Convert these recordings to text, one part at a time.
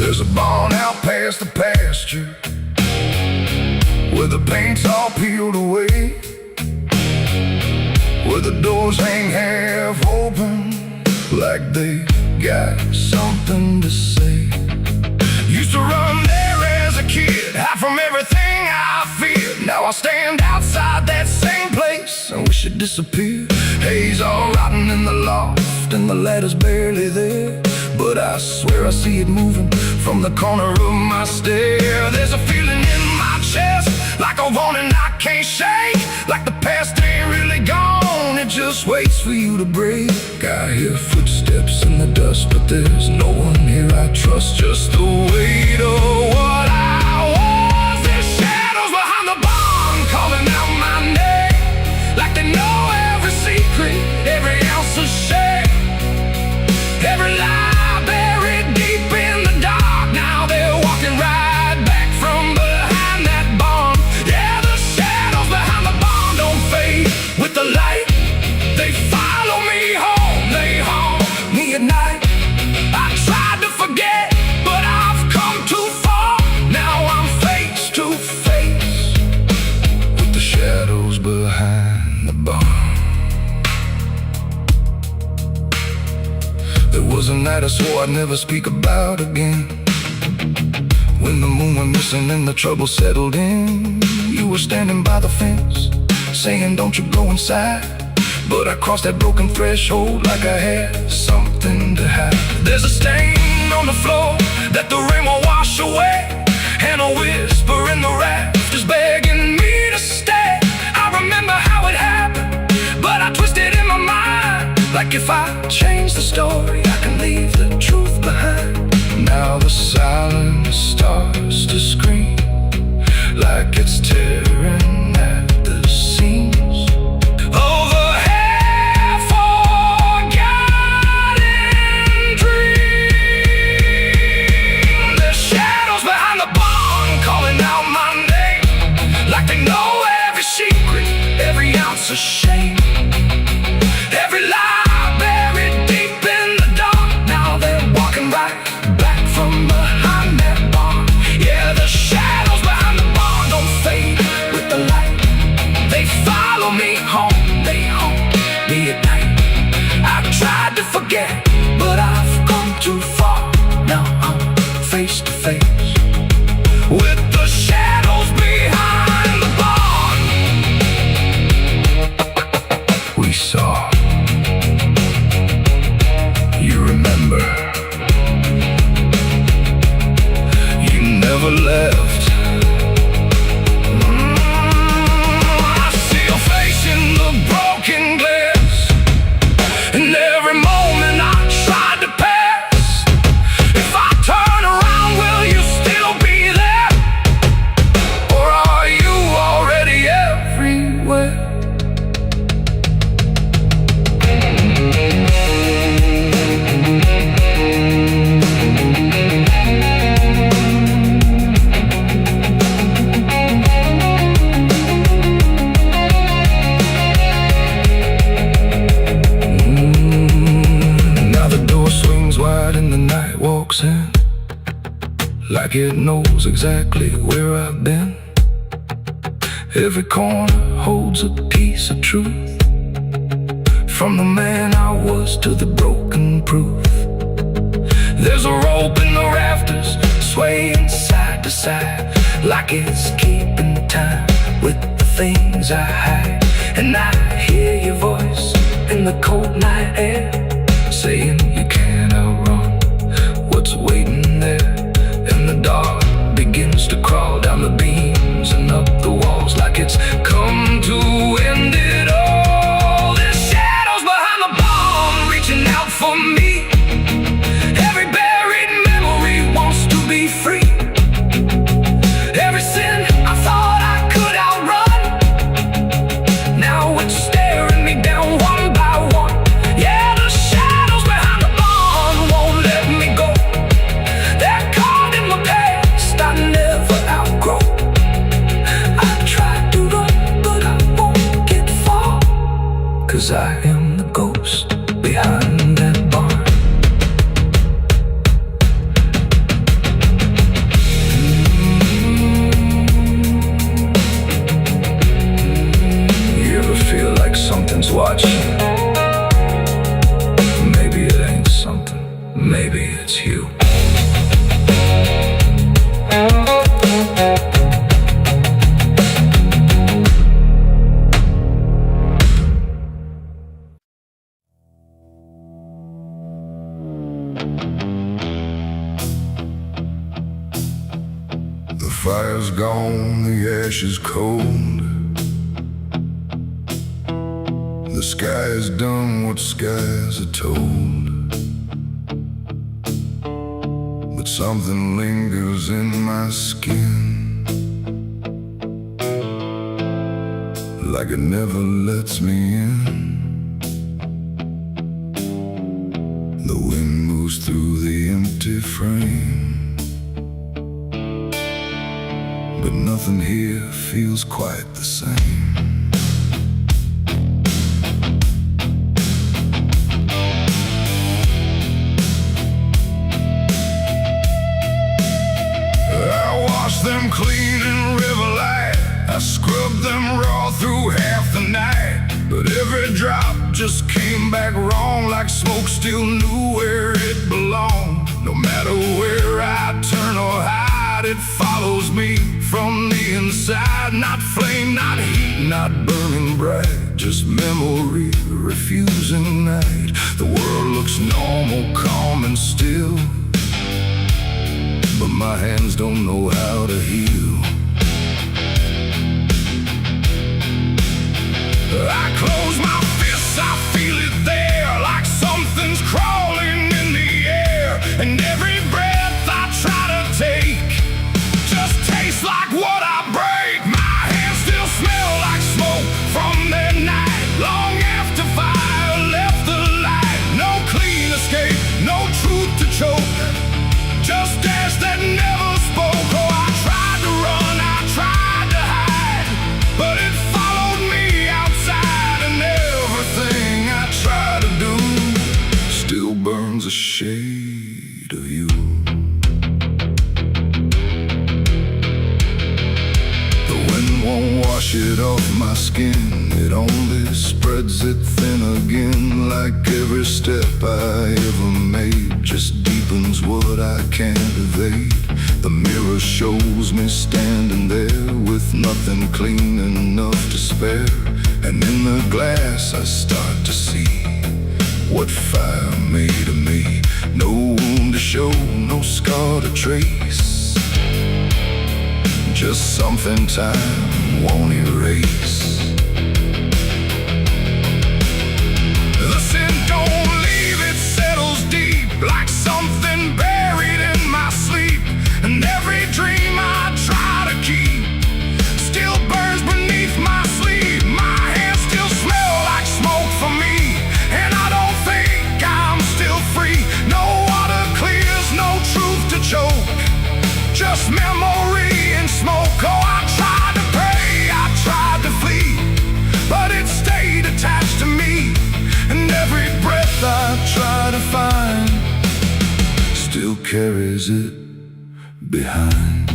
There's a barn out past the pasture where the paint's all peeled away, where the doors hang half open like they got something to say. Used to run there as a kid, hide from everything I feared. Now I stand outside that same place and wish it disappeared. Haze all rotten in the loft and the ladder's barely there, but I swear I see it moving from the corner of my stair. There's a feeling in my chest, like a warning I can't shake, like the past ain't really gone, it just waits for you to break. I hear footsteps in the dust, but there's no one here I trust. Just the weight of what I was. There's shadows behind the barn calling out my name, like they know every secret, every ounce of shame, every lie buried deep in the dark. Now they're walking right back from behind that barn. Yeah, the shadows behind the barn don't fade with the light. They follow me home, they haunt me at night. I tried to forget, but I've come too far. Now I'm face to face with the shadows behind the barn. There was a night I swore I'd never speak about again, when the moon went missing and the trouble settled in. You were standing by the fence, saying don't you go inside, but I crossed that broken threshold like I had something to hide. There's a stain on the floor that the rain will wash away, and a whisper in the rafters begging me to stay. I remember how it happened, but I twisted in my mind, like if I change the story, I can leave the truth behind. Now the silence starts to scream, like it's tearing at the seams. Over half-forgotten dreams. There's shadows behind the barn calling out my name, like they know every secret, every ounce of shame, every lie buried deep in the dark. Now they're walking right back from behind that barn. Yeah, the shadows behind the barn don't fade with the light. They follow me home, they haunt me at night. I've tried to forget, but I've come too far. Now I'm face to face with the shadows behind the barn. We saw, you remember, you never left. I see your face in the broken glass, and every moment I tried to pass. If I turn around, will you still be there, or are you already everywhere? Now the door swings wide and the night walks in, like it knows exactly where I've been. Every corner holds a piece of truth, from the man I was to the broken proof. There's a rope in the rafters, swaying side to side, like it's keeping time with the things I hide. And I hear your voice in the cold night air, saying you can't outrun what's waiting there. And the dark begins to crawl down the beams and up the walls, like it's come to end it all. There's shadows behind the barn reaching out for me. Every buried memory wants to be free. Every sin I thought I could outrun, now it's staring me down one by one. Yeah, the shadows behind the fire's gone, the ash is cold. The sky has done what skies are told. But something lingers in my skin, like it never lets me in. The wind moves through the empty frame, but nothing here feels quite the same. I washed them clean in river light, I scrubbed them raw through half the night. But every drop just came back wrong, like smoke still knew where it belonged. No matter where I turn or hide, it follows me from the inside. Not flame, not heat, not burning bright, just memory refusing night. The world looks normal, calm and still, but my hands don't know how to heal. I close my fists, I feel it there, like something's crawling in the air. And every breath I try to take just tastes like what I break. My hands still smell like smoke from their night, long after fire left the light. No clean escape, no truth to choke, just ash that never spoke. Oh, I tried to run, I tried to hide, but it followed me outside. And everything I try to do still burns a shade of you. The wind won't wash it off my skin, it only spreads it thin again. Like every step I ever made just deepens what I can't evade. The mirror shows me standing there with nothing clean enough to spare. And in the glass I start to see what fire made of me. No wound to show, no scar to trace, just something time won't erase. The sin don't leave, it settles deep, like something buried in my sleep. And every dream I try to keep still burns beneath my sleeve. My hands still smell like smoke for me, and I don't think I'm still free. No water clears, no truth to choke, just memory and smoke. Oh, I tried to pray, I tried to flee, but it stayed attached to me. And every breath I try to find still carries it behind.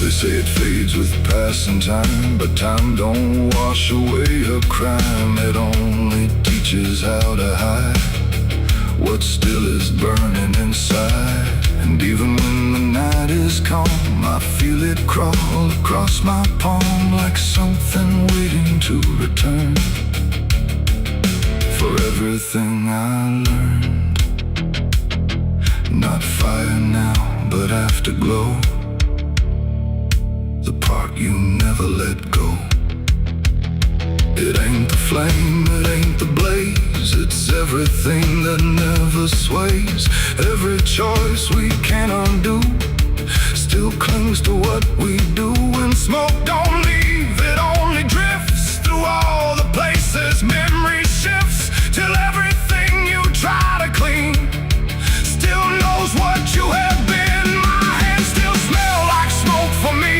They say it fades with passing time, but time don't wash away a crime. It only teaches how to hide what still is burning inside. And even when the night is calm, I feel it crawl across my palm, like something waiting to return for everything I learned. Not fire now, but afterglow, the part you never let go. It ain't the flame, it ain't the blaze, it's everything that never sways. Every choice we can't undo still clings to what we do. And smoke don't leave, it only drifts through all the places memory shifts, till everything you try to clean still knows what you have been. My hands still smell like smoke for me,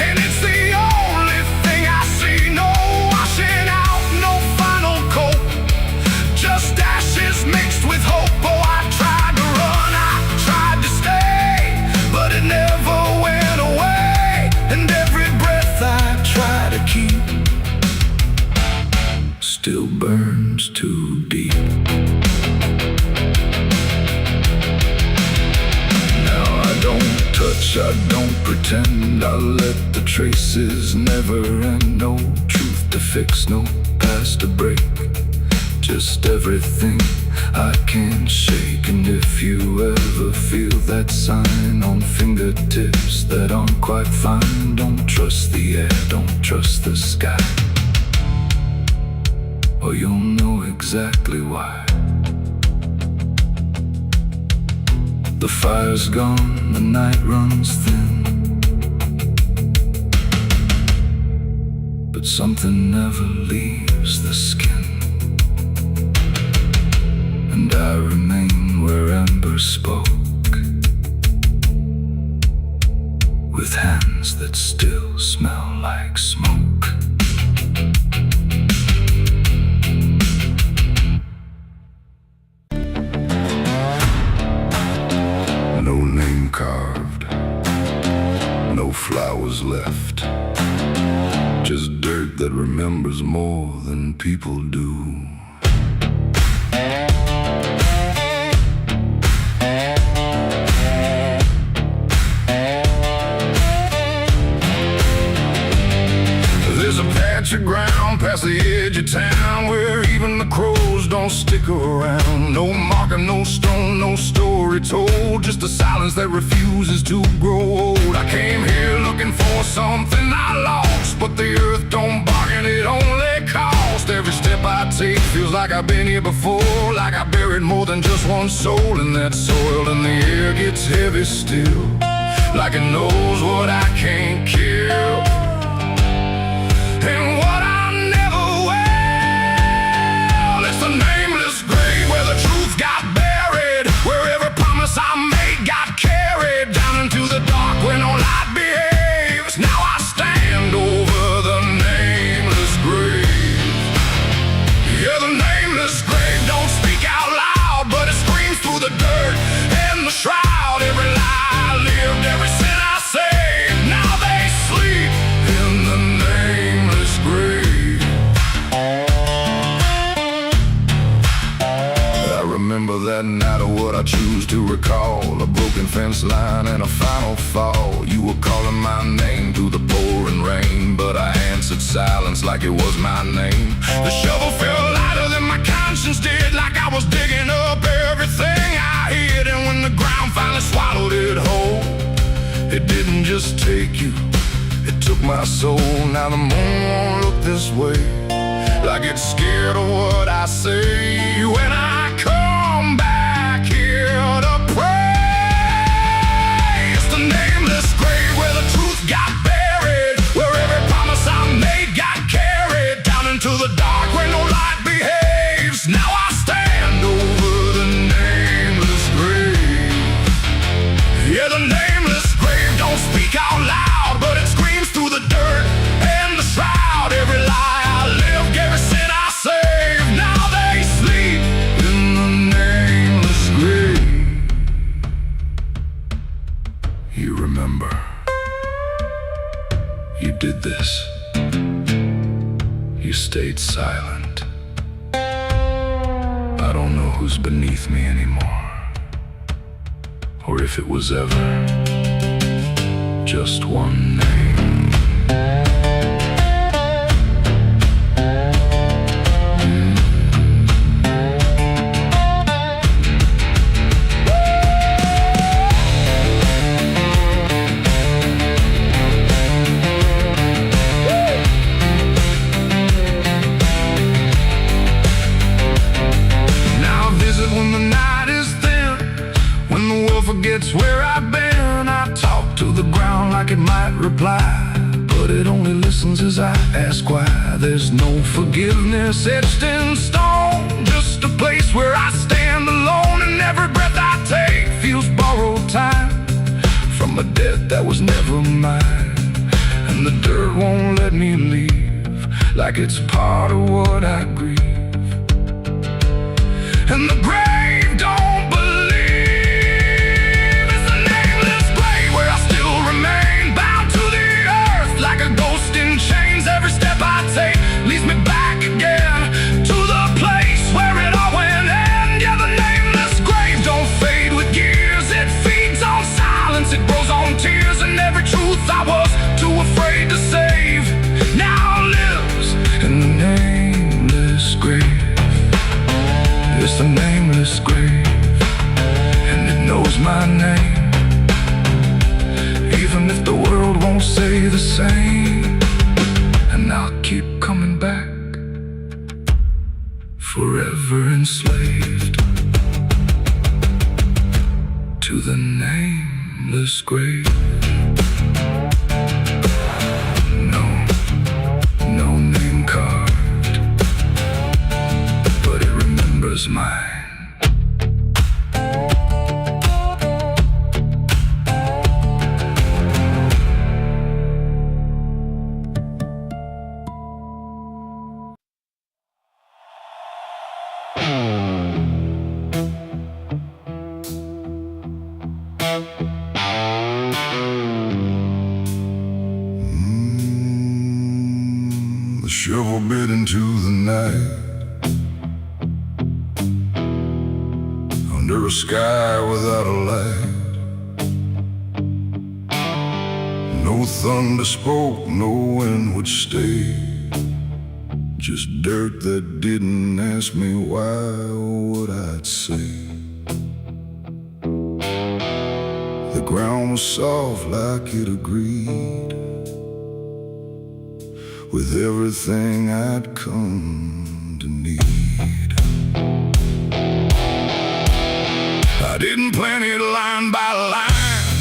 and it's the only thing I see. No washing out, no final coat, just ashes mixed with hope. Oh, I tried to run, I tried to stay, but it never went away. And every breath I try to keep still burns too deep. Now I don't touch, I don't pretend, I let the traces never end. No truth to fix, no past to break, just everything I can't shake. And if you ever feel that sign on fingertips that aren't quite fine, don't trust the air, don't trust the sky, or you'll know exactly why. The fire's gone, the night runs thin, but something never leaves the skin. And I remain where ember spoke, with hands that still smell like smoke. No name carved, no flowers left, just dirt that remembers more than people do. There's a patch of ground past the edge of town where even the crows don't stick around. No marker, no stone, no story told, just a silence that refuses to grow old. I came here looking for something I lost, but the earth don't bargain, it only cost. Every step I take feels like I've been here before, like I buried more than just one soul in that soil. And the air gets heavy still, like it knows what I can't kill, and what I never will. It's the nameless grave where the truth got buried, where every promise I made got carried down into the dark where no light behaves. Now I stand over the nameless grave. Yeah, the nameless grave don't speak out loud, but it screams through the dirt and the shroud. Every lie I lived, every sin I saved, now they sleep in the nameless grave. I remember that night of what I choose to recall, a broken fence line and a final fall. You were calling my name through the pouring rain, but I answered silence like it was my name. The shovel felt lighter than my conscience did, like I was digging up everything I hid. And when the ground finally swallowed it whole, it didn't just take you, it took my soul. Now the moon won't look this way, like it's scared of what I say when I come back here to pray. It's the nameless grave where the truth got buried, where every promise I made got carried down into the dark where no light behaves. Now I stand over the nameless grave. Yeah, the nameless grave don't speak out loud, but it screams through the dirt and the shroud. Every lie I lived, every sin I saved, now they sleep in the nameless grave. You remember, you did this. You stayed silent. I don't know who's beneath me anymore, or if it was ever just one name. Now I visit when the night is thin, when the world forgets where I've been. I talk to the ground like it might reply, but it only listens as I ask why. There's no forgiveness etched in stone, just a place where I stand alone. And every breath I take feels borrowed time from a debt that was never mine. And the dirt won't let me leave, like it's part of what I grieve. And the grave don't believe. It's the nameless grave where I still remain, bound to the earth like a ghost in chains. Every step I take leads me back again to the place where it all went end. Yeah, the nameless grave don't fade with years, it feeds on silence, it grows on tears. And every truth I was too afraid to save now lives in the nameless grave. forever enslaved to the nameless grave. No name carved, but it remembers mine. The shovel bit into the night, under a sky without a light. No thunder spoke, no wind would stay, just dirt that didn't ask me why or what I'd say. The ground was soft like it agreed with everything I'd come to need. I didn't plan it line by line,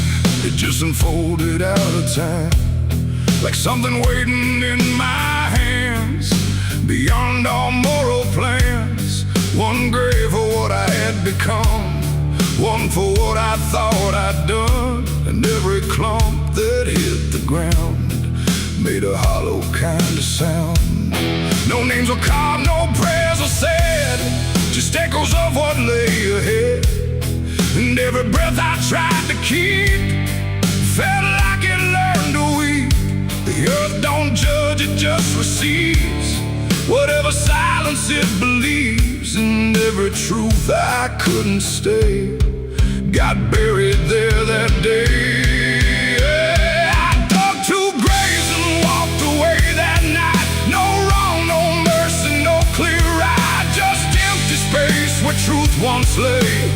it just unfolded out of time, like something waiting in my hands, beyond all moral plans. One grave for what I had become, one for what I thought I'd done, and every clump that hit the ground made a hollow kind of sound. No names were carved, no prayers were said, just echoes of what lay ahead. And every breath I tried to keep felt like it learned to weep. The earth don't judge, it just receives whatever silence it believes. And every truth I couldn't stay got buried there that day. Truth once lay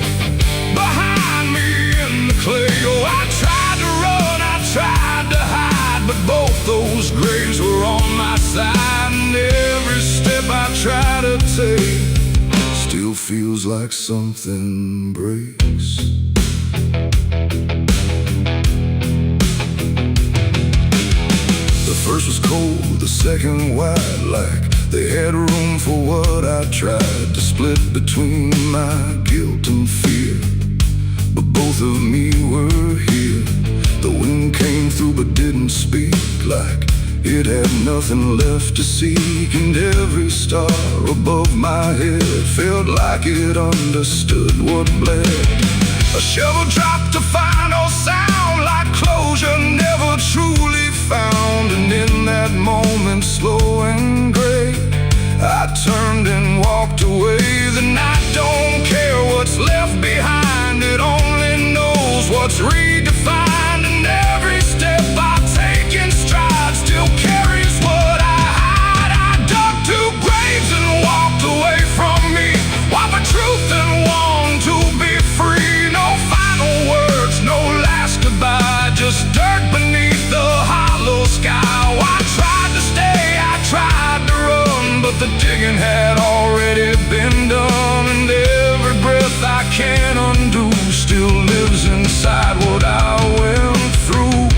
behind me in the clay. Oh, I tried to run, I tried to hide, but both those graves were on my side. And every step I try to take still feels like something breaks. The first was cold, the second wide, like they had room for what I tried to split between my guilt and fear. But both of me were here. The wind came through but didn't speak, like it had nothing left to seek. And every star above my head felt like it understood what bled. A shovel dropped to final sound, like closure never truly found. And in that moment, slow and gray, I turned and walked away. The night don't care what's left behind, it only knows what's redefined. And every step I take in stride still carries what I hide. I dug two graves and walked away from me, while for truth and one to be free. No final words, no last goodbye, just dirt beneath the hollow sky. Oh, I tried to stay, I tried to run, but the digging had already been done. And every breath I can't undo still lives inside what I went through.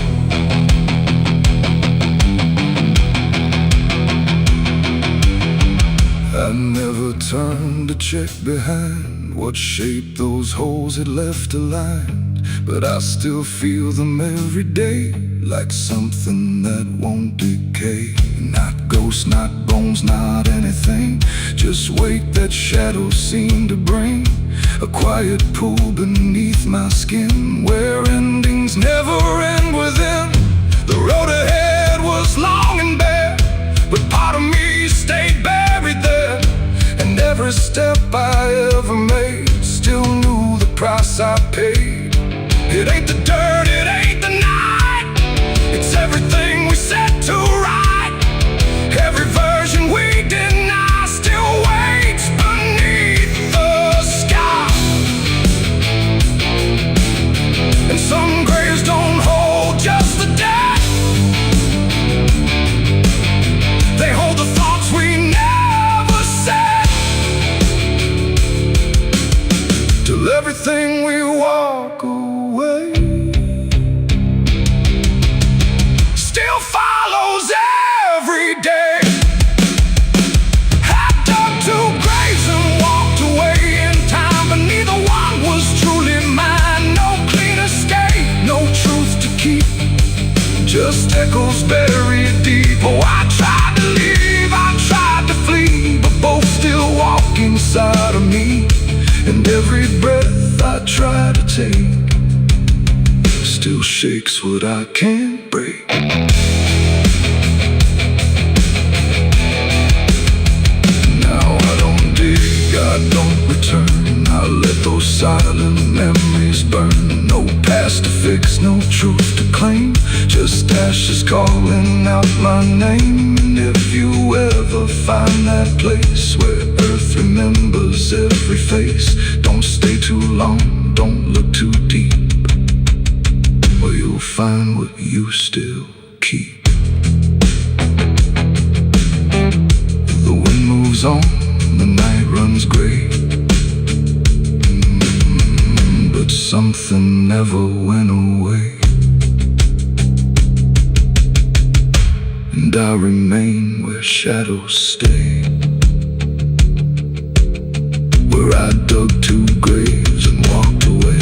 I never turned to check behind what shape those holes had left aligned, but I still feel them every day, like something that won't decay. Not ghosts, not bones, not anything, just weight that shadows seem to bring. A quiet pool beneath my skin, where endings never end within. The road ahead was long and bare, but part of me stayed buried there. And every step I ever made still knew the price I paid. It ain't the dirt, it ain't the night, it's everything we set to right. Every version we deny still waits beneath the sky. And some graves don't hold just the dead, they hold the thoughts we never said. thing we walk away. Still follows every day. I dug 2 graves and walked away in time, but neither one was truly mine. No clean escape, no truth to keep, just echoes buried deep. Oh, I tried to leave, I tried to flee, but both still walk inside of me. And every breath I try to take still shakes what I can't break. Now I don't dig, I don't return. I let those silent memories burn. No past to fix, no truth to claim, just ashes calling out my name. And if you ever find that place where earth remembers every face, don't stay too long, don't look too deep, or you'll find what you still keep. The wind moves on, the night runs gray, but something never went away. And I remain where shadows stay, where I dug 2 graves and walked away.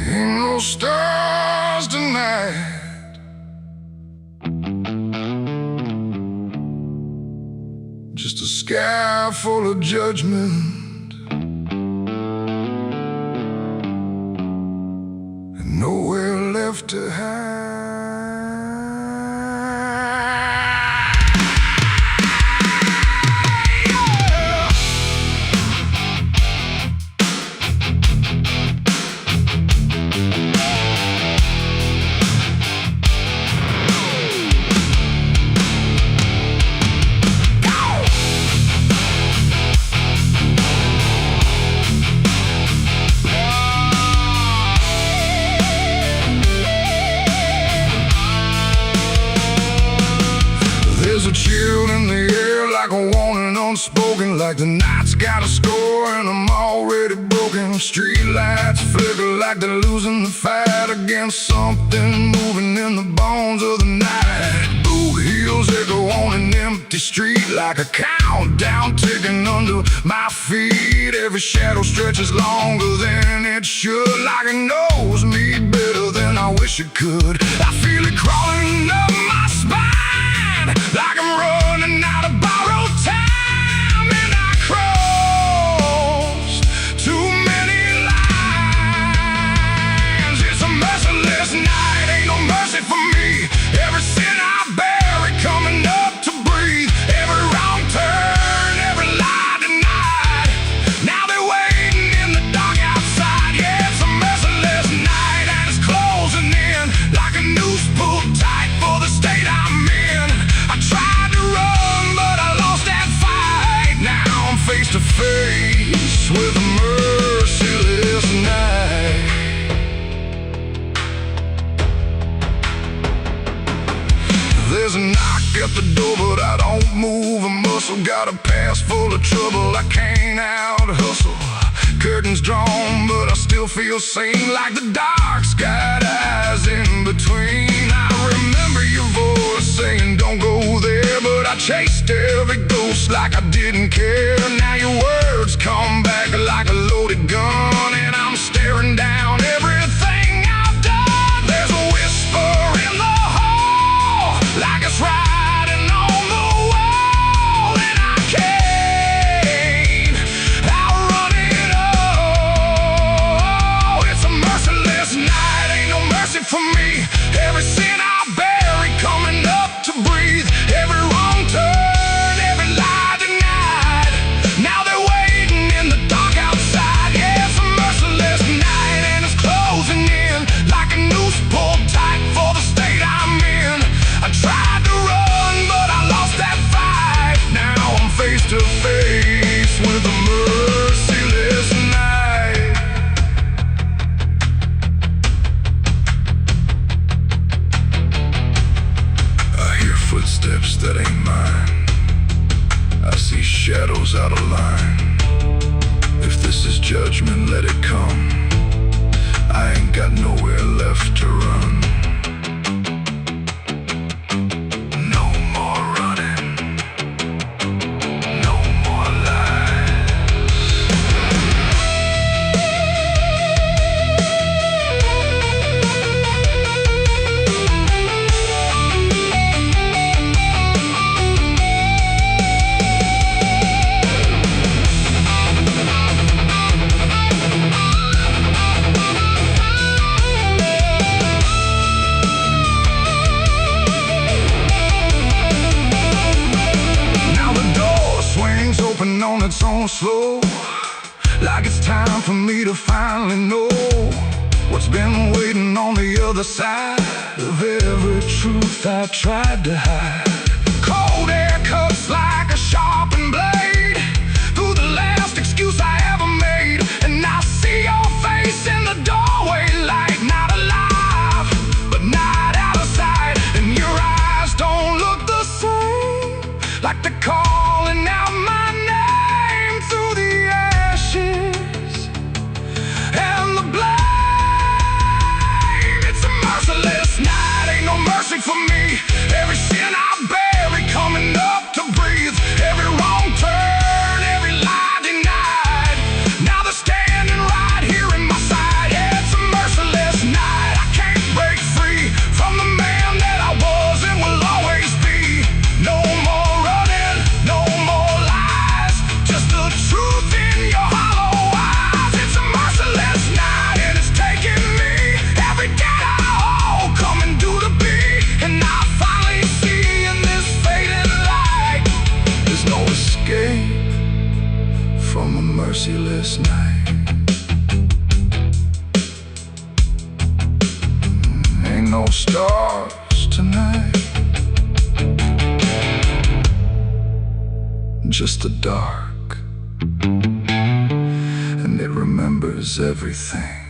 Ain't no stars tonight, just a sky full of judgment, and nowhere left to hide. There's a chill in the air, like a warning unspoken, like the night's got a score and I'm already broken. Street lights flicker like they're losing the fight against something moving in the bones of the night. Boot heels echo on an empty street, like a countdown ticking under my feet. Every shadow stretches longer than it should, like it knows me better than I wish it could. I feel it crawling up my spine, like I'm running out of borrowed time, and I crossed too many lines. It's a merciless night, ain't no mercy for me. Every sin I bury coming up to breathe, every wrong turn, every lie denied. Now they're waiting in the dark outside. Yeah, it's a merciless night and it's closing in, like a noose pulled tight for the state I'm in. I tried to run, but I lost that fight. Now I'm face to face with a merciless night. There's a knock at the door, but I don't move a muscle. Got a past full of trouble, I can't out hustle. Curtains drawn, but I still feel sane, like the dark's got eyes in between. I remember your voice saying don't go there, but I chased every ghost like I didn't care. Now your words come back like a loaded gun, and I'm staring down everything I've done. There's a whisper in the hall, like it's riding on the wall, and I can't outrun it all. It's a merciless night, ain't no mercy for me. Every sin I bury coming up to breathe, every wrong turn, every lie denied. Now they're waiting in the dark outside. Yeah, it's a merciless out of line. If this is judgment, let it come. I ain't got nowhere left to run. No more running. No more lies. On its own slow, like it's time for me to finally know what's been waiting on the other side of every truth I tried to hide. Cold air cuts like a sharpened blade through the last excuse I ever made, and I see your face in the doorway, like not alive but not out of sight, and your eyes don't look the same, like they're calling out my for me. Every sin I bury coming up to breathe, every wrong turn, every lie denied. Now they're standing right here in my side. Yeah, it's a merciless night. I can't break free from the man that I was and will always be. No more running, no more lies, just the truth in your hollow eyes. It's a merciless night and it's taking me every day I owe, coming due to be. And I finally see in this fading light, there's no escape from a merciless night. Ain't no stars tonight, just the dark, and it remembers everything.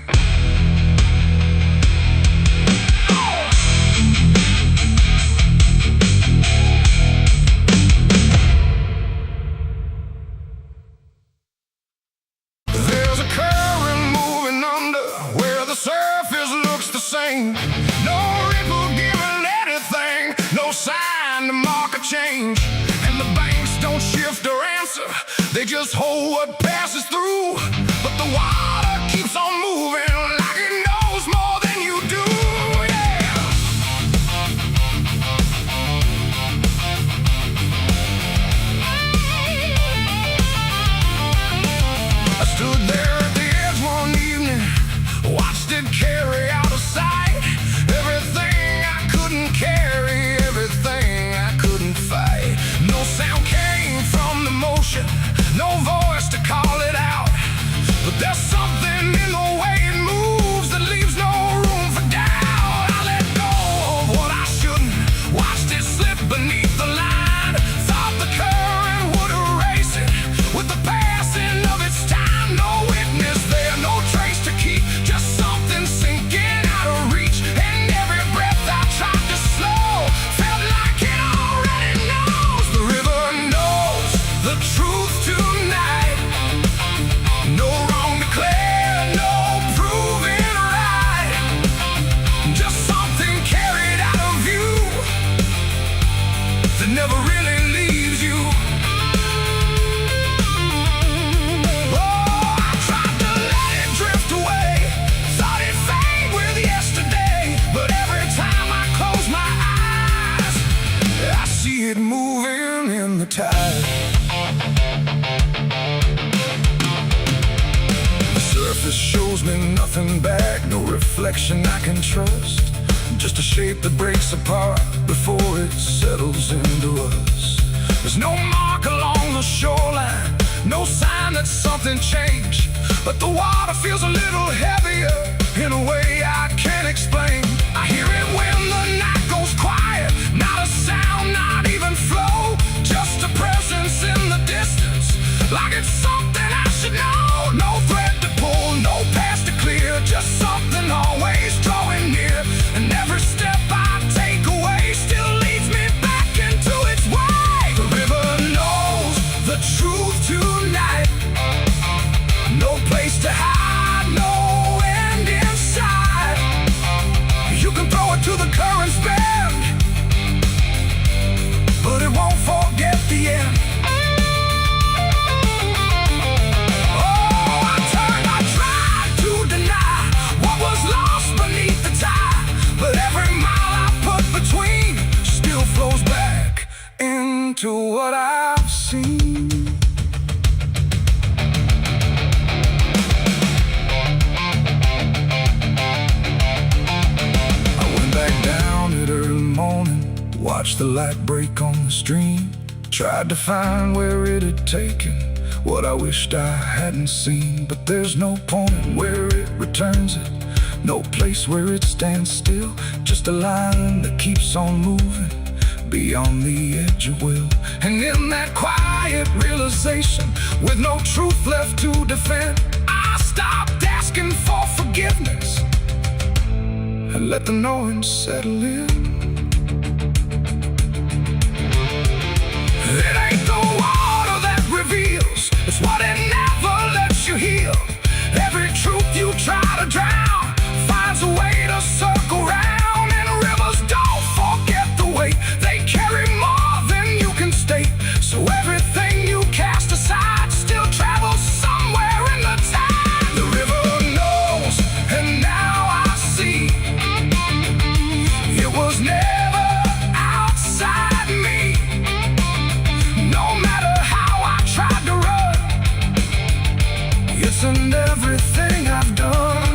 No ripple giving anything, no sign to mark a change, and the banks don't shift or answer, they just hold what passes through. But the water keeps on moving like it knows more than you do. Yeah. I stood there at the edge one evening, watched it carry out of sight. Carry everything I couldn't fight. No sound came from the motion, no voice to call it out. But there's something in the way it moves that leaves no room for doubt. I let go of what I shouldn't, watched it slip beneath the line. Thought the current would erase it with the passing of its time. No witness there, no trace to keep, just something sinking out of reach. And every breath I tried to slow felt like it already knows. The river knows the truth tonight. No wrong declared, no proven right, just something carried out of view that never really leaves you. Oh, I tried to let it drift away, thought it'd fade with yesterday, but every time I close my eyes, I see it moving in the tide. The surface shows me nothing back, no reflection I can trust, just a shape that breaks apart before it settles into us. There's no mark along the shoreline, no sign that something changed, but the water feels a little heavier in a way I can't explain. I hear it when the night goes quiet, not a sound, not even flow, just a presence in the distance, like it's something I should know. No thread to pull, no past to clear, just something always drawing near, and every step I take away still leads me back into its way. The river knows the truth to I've seen. I went back down at early morning, watched the light break on the stream. Tried to find where it had taken what I wished I hadn't seen. But there's no point where it returns it, no place where it stands still. Just a line that keeps on moving beyond the edge of will. And in that quiet realization, with no truth left to defend, I stopped asking for forgiveness and let the knowing settle in. It ain't the water that reveals, it's what it never lets you heal. Every truth you try to drown finds a way to circle round. And rivers don't forget the weight, they carry more than you can state. So everything you cast aside still travels somewhere in the tide. The river knows, and now I see, it was never outside me. No matter how I tried to run, it's in everything I've done.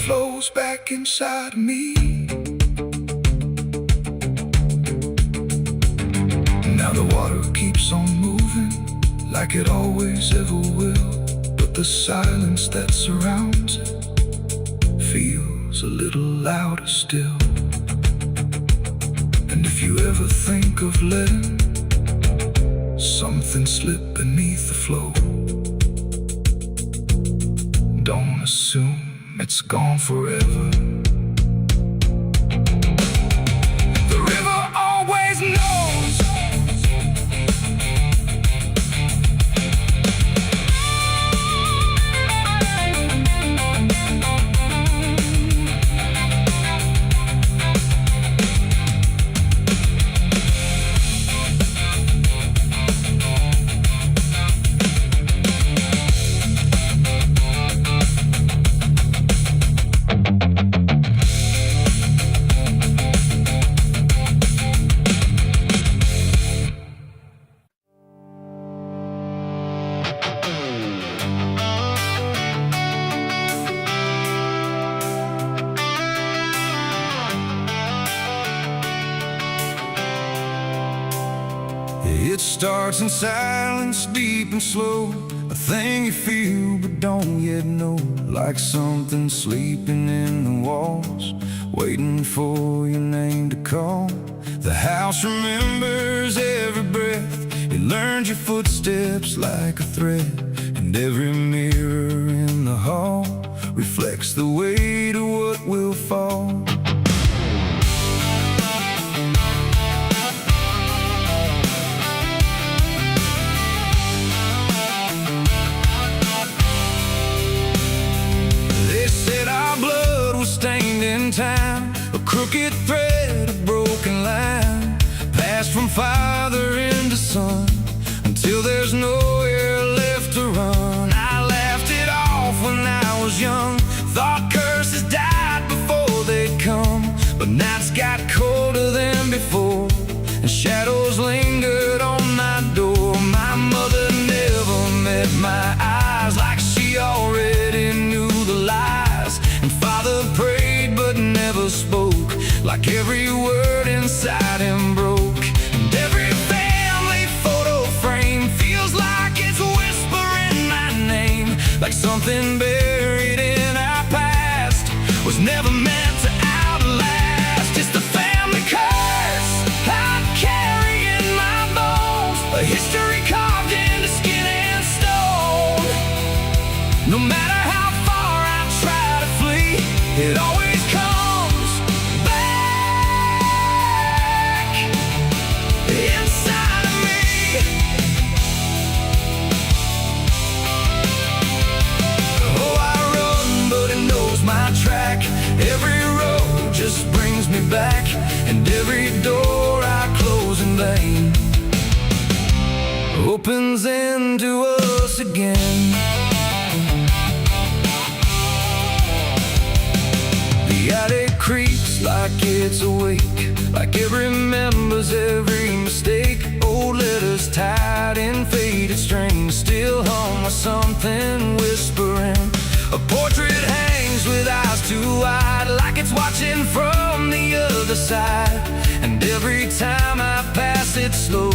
Flows back inside of me. Now the water keeps on moving like it always ever will, but the silence that surrounds it feels a little louder still. And if you ever think of letting something slip beneath the flow, don't assume it's gone forever. The river always knows. It starts in silence, deep and slow, a thing you feel but don't yet know. Like something sleeping in the walls, waiting for your name to call. The house remembers every breath, it learns your footsteps like a thread. And every mirror in the hall reflects the weight of what will fall. Stained in time, a crooked thread, a broken line, passed from father into son, until there's nowhere left to run. I laughed it off when I was young, thought curses died before they'd come. But nights got colder than before, and shadows lingered on my door. My mother never met my eyes, like she already knew the lies. And father prayed but never spoke, like every word inside him broke. And every family photo frame feels like it's whispering my name, like something buried in our past was never meant to outlast. It's the family curse I carry in my bones, a history carved into skin and stone. No matter how far I try to flee, it always comes back inside of me. Oh, I run, but it knows my track. Every road just brings me back, and every door I close in vain. opens into us again. The attic creaks like it's awake, like it remembers every mistake. Old letters tied in faded strings still hum with something whispering. A portrait hangs with eyes too wide, like it's watching from the other side. And every time I pass it slow,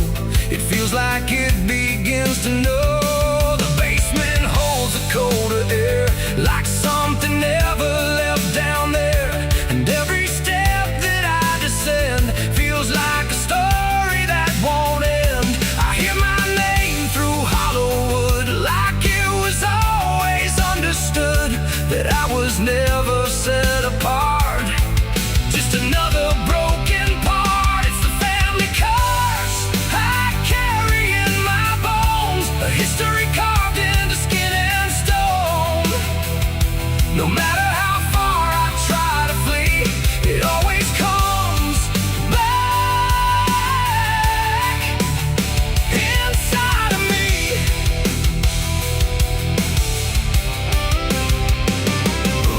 it feels like it begins to know. The basement holds a colder air, like something never left down there. And every step that I descend feels like a story that won't end. I hear my name through hollow wood, like it was always understood that I was never set apart. Just another broken part. It's the family curse I carry in my bones, a history carved into skin and stone. No matter how far I try to flee, it always comes back inside of me.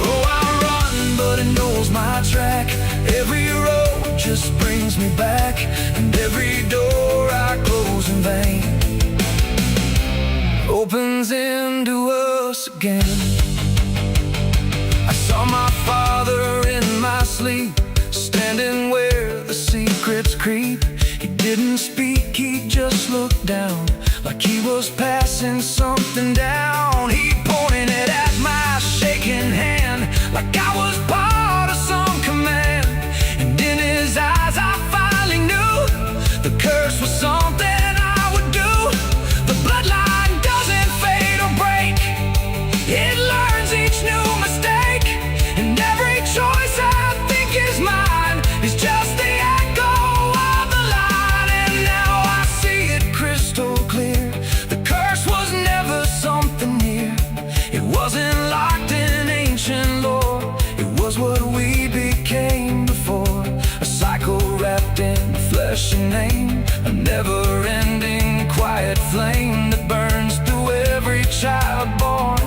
Oh, I run, but it knows my track. Every road just brings me back, and every door I close in vain opens into us again. I saw my father in my sleep, standing where the secrets creep. He didn't speak, he just looked down, like he was passing something down. He pointed it at my shaking hand, like I was part of some command. And in his eyes I finally knew the curse was something I would do. The bloodline doesn't fade or break, it learns each new mistake. And every choice I think is mine is just the echo of the line. And now I see it crystal clear. The curse was never something near, it wasn't locked in ancient lore. It was what we became before, a cycle wrapped in flesh and name, a never-ending quiet flame that burns through every child born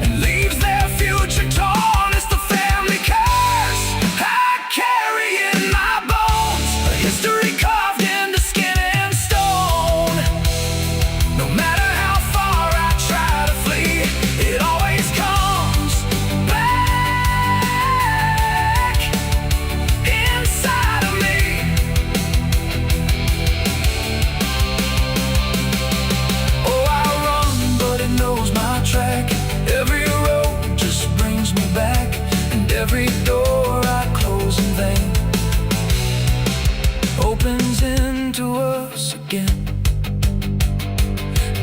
and leaves their future torn. It's the family curse I carry in my bones, a history carved into skin and stone. No matter how far I try to flee, it always comes back inside of me. Oh, I run, but it knows my track. Every road just brings me back, and every door I close in vain opens into us again.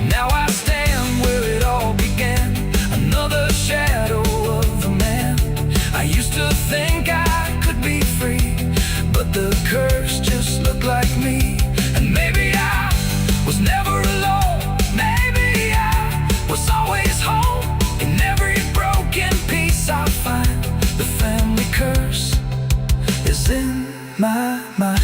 Now I stand where it all began, another shadow of a man. I used to think I could be free, but the curse just looked like me. And maybe I was never alone, maybe I was always home. In every broken piece I find, the family curse is in my mind.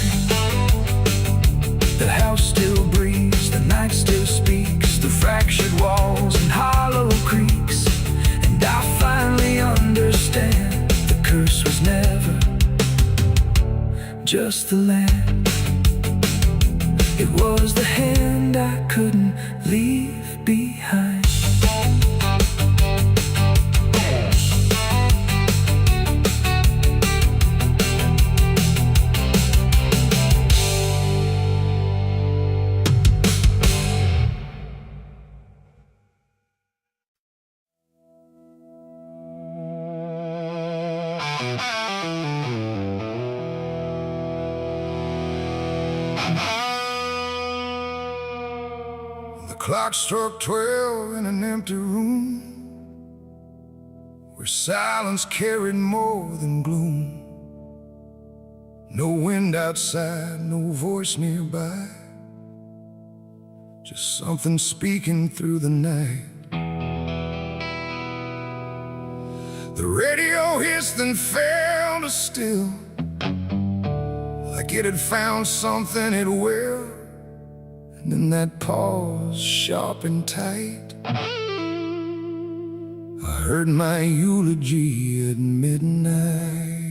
The house still breathes, the night still speaks through fractured walls and hollow creaks. And I finally understand, the curse was never just the land. It was the hand I couldn't leave behind. The clock struck 12 in an empty room, where silence carried more than gloom. No wind outside, no voice nearby, just something speaking through the night. The radio hissed and fell to still, like it had found something it will And in that pause, sharp and tight, I heard my eulogy at midnight.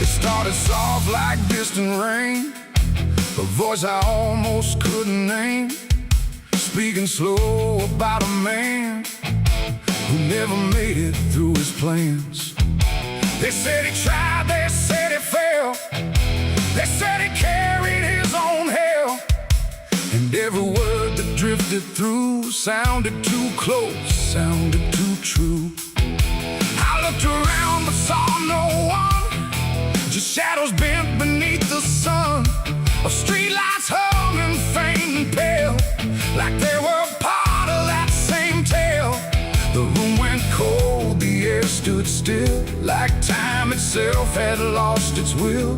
It started soft like distant rain, a voice I almost couldn't name, speaking slow about a man who never made it through his plans. They said he tried, they said he failed, they said he carried his own hell, and every word that drifted through sounded too close, sounded too true. I looked around but saw no one, just shadows bent beneath the sun, of streetlights hung and faint and pale, like they were part of that same tale. The room went cold, the air stood still, like time itself had lost its will.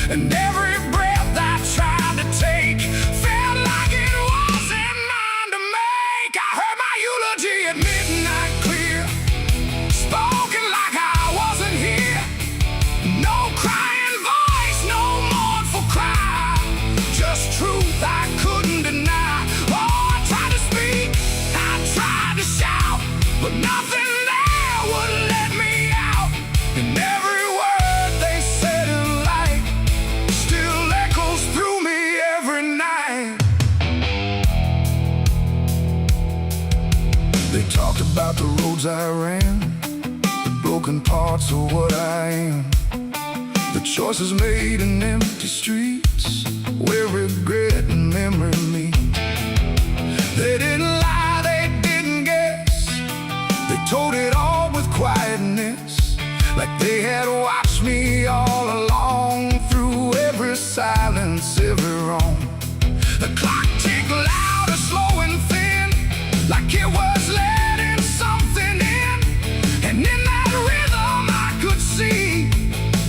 And every breath I tried to take felt like it wasn't mine to make. I heard my eulogy at midnight clear, spoken like I wasn't here. No crying voice, no mournful cry, just truth I couldn't deny. Oh, I tried to speak, I tried to shout, but nothing there would let me out. And every word they said in light still echoes through me every night. They talked about the roads I ran, the broken parts of what I am, the choices made in empty streets where regret and memory meet. They didn't lie, they didn't guess, they told it all with quietness, like they had watched me all along, through every silence, every wrong. The clock ticked louder, slow and thin, like it was letting something in. And in that rhythm I could see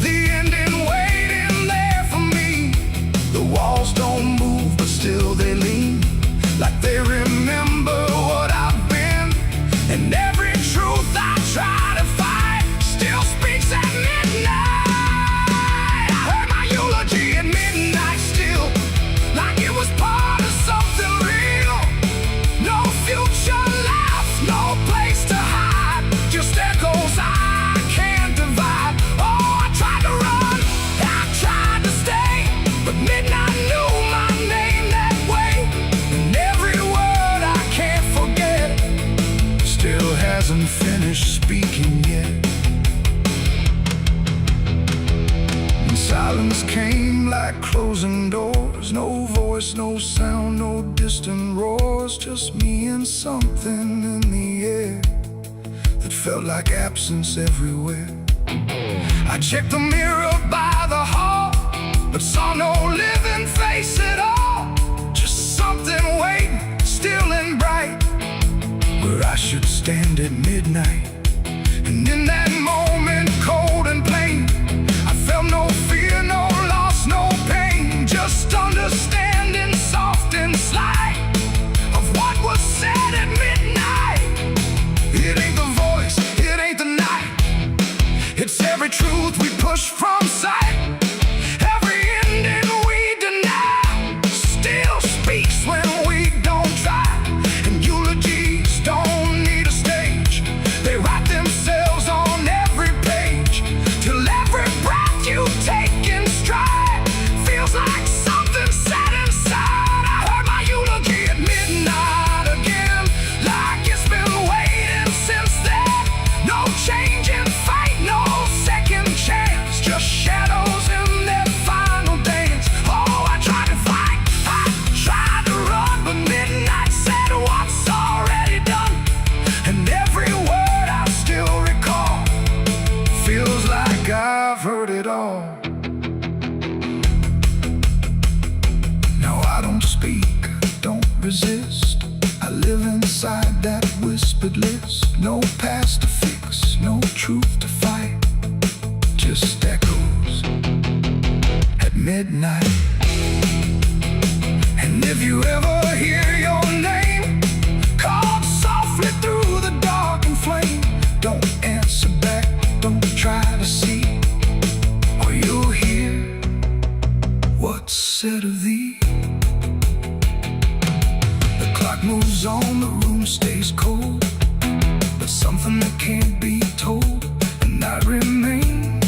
the ending waiting there for me. The walls don't move, but still they lean, like they remember what I've been. And every truth I try to fight still speaks at midnight. I heard my eulogy at midnight still, like it was part of something real. No future left, no place to hide, just echoes I can't divide. Oh, I tried to run, I tried to stay, but midnight knew my name that way. And every word I can't forget still hasn't finished speaking yet. And silence came like closing doors, no voice, no sound, no distant roars, just me and something in the air that felt like absence everywhere. I checked the mirror by the hall, but saw no living face at all, just something waiting, still and bright, where I should stand at midnight. And in that moment, cold and plain, I felt no fear, no loss, no pain, just understanding, soft and slight, of what was said at midnight. It ain't the voice, it ain't the night, it's every truth we push from sight. Every ending we deny still speaks when we don't try. And eulogies don't need a stage, they write themselves on every page, till every breath you take in stride feels like something set inside. I heard my eulogy at midnight again, like it's been waiting since then. No change in fate, no second chance, just shadows in their final dance. Oh, I tried to fight, I tried to run, but midnight said what's already done. And every word I still recall feels like I've heard it all. Now I don't speak, don't resist, I live inside that whispered list. No past to fix, no truth to fight, just echoes at midnight. moves on, the room stays cold, but something that can't be told, and I remain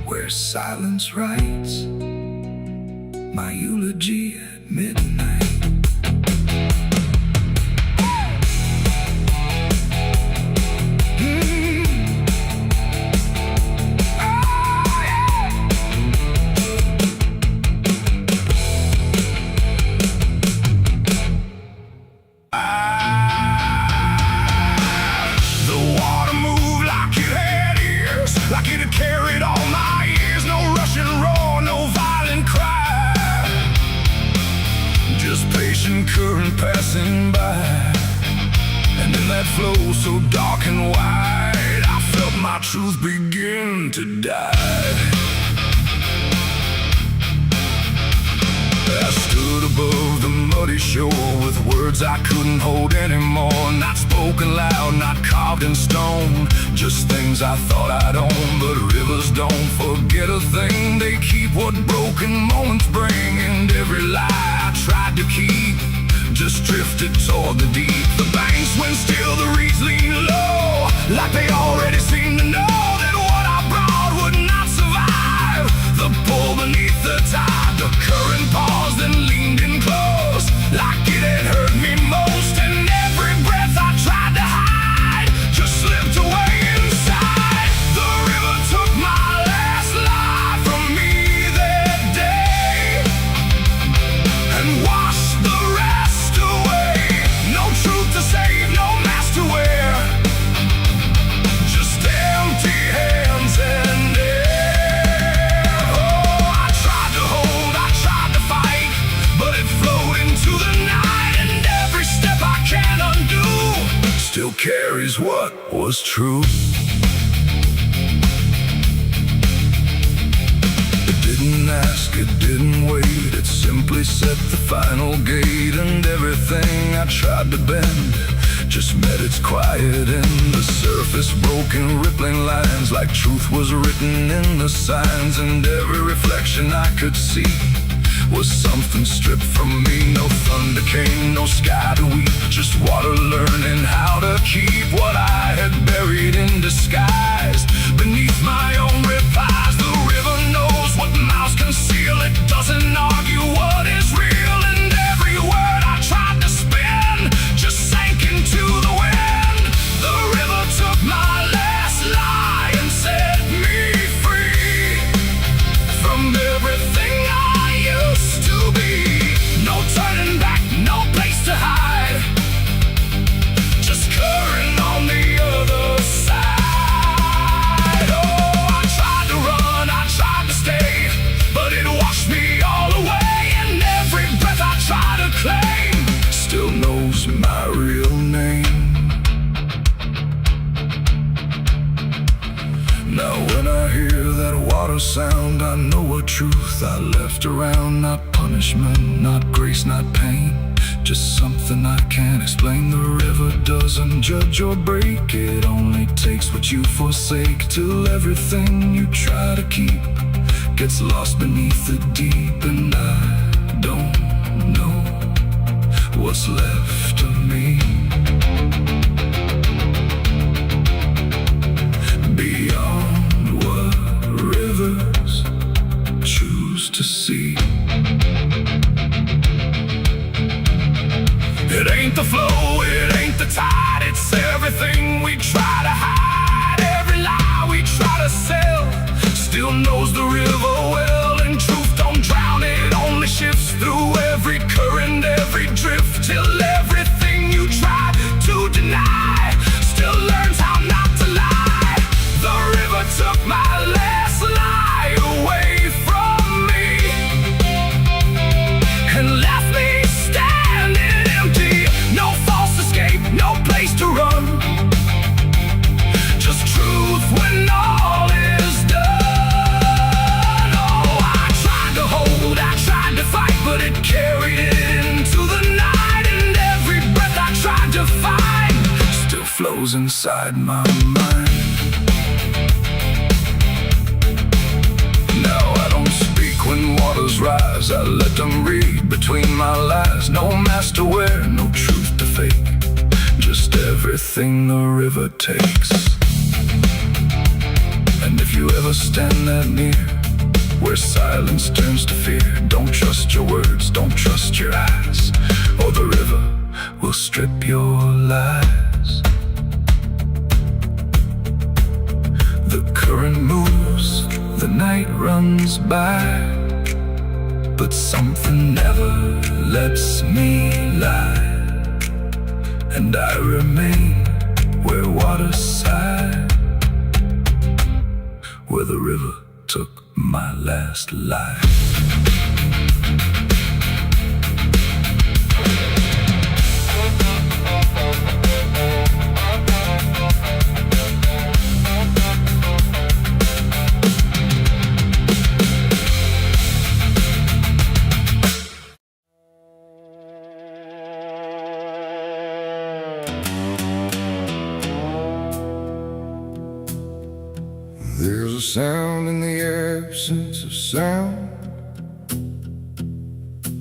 where silence writes my eulogy at midnight. Like it had carried all my years. No rushing roar, no violent cry, just patient current passing by. And in that flow so dark and wide, I felt my truth begin to die. I stood above the muddy shore with words I couldn't hold anymore. Not spoken loud, not carved in stone, just things I thought I'd own. But rivers don't forget a thing, they keep what broken moments bring. And every lie I tried to keep just drifted toward the deep. The banks went still, the reeds lean low, like they already seemed to know that what I brought would not survive the pull beneath the tide. The current paused and leaned in close, like it had hurt me most. And every breath I tried to hide just slipped away inside. The river took my last lie from me that day and washed the rest away. No truth to save, no mask to wear, just empty hands and air. Oh, I tried to hold, I tried to fight, but it flowed into the night. And every step I can't undo still carries what was true. It didn't ask, it didn't wait, it simply set the final gate. And everything I tried to bend just met its quiet end. The surface broken, rippling lines, like truth was written in the signs. And every reflection I could see was something stripped from me. No thunder came, no sky to weep, just water learning how to keep what I had buried in disguise beneath my own replies. The river knows what mouths conceal, it doesn't argue what is real. And every word I tried to spin just sank into the wind. The river took my last lie and set me free from everything I used to be. No turning back, no place to hide, just current on the other side. Oh, I tried to run, I tried to stay, but it washed me all away. And every breath I try to claim still knows my real name. Now when I hear that water sound, I know a truth I left around. Not punishment, not grace, not pain, just something I can't explain. The river doesn't judge or break, it only takes what you forsake, till everything you try to keep gets lost beneath the deep. And I don't know what's left of me beyond what rivers choose to see. It ain't the flow, it ain't the tide, it's everything we try to hide. Every lie we try to sell still knows the river well. And truth don't drown, it only shifts through every current, every drift, till everything you try to deny still learns how not to lie. The river took my last lie away from me and left me standing empty. No false escape, no place to run, just truth when all is done. Oh, I tried to hold, I tried to fight, but it carried it into the night. And every breath I tried to find still flows inside my mind. Now I don't speak when water's shadows rise, I let them read between my lies. No mask to wear, no truth to fake, just everything the river takes. And if you ever stand that near, where silence turns to fear, don't trust your words, don't trust your eyes, or the river will strip your lies. The current moves, the night runs by, but something never lets me lie. And I remain where water sighed, where the river took my last life. There's a sound in the absence of sound,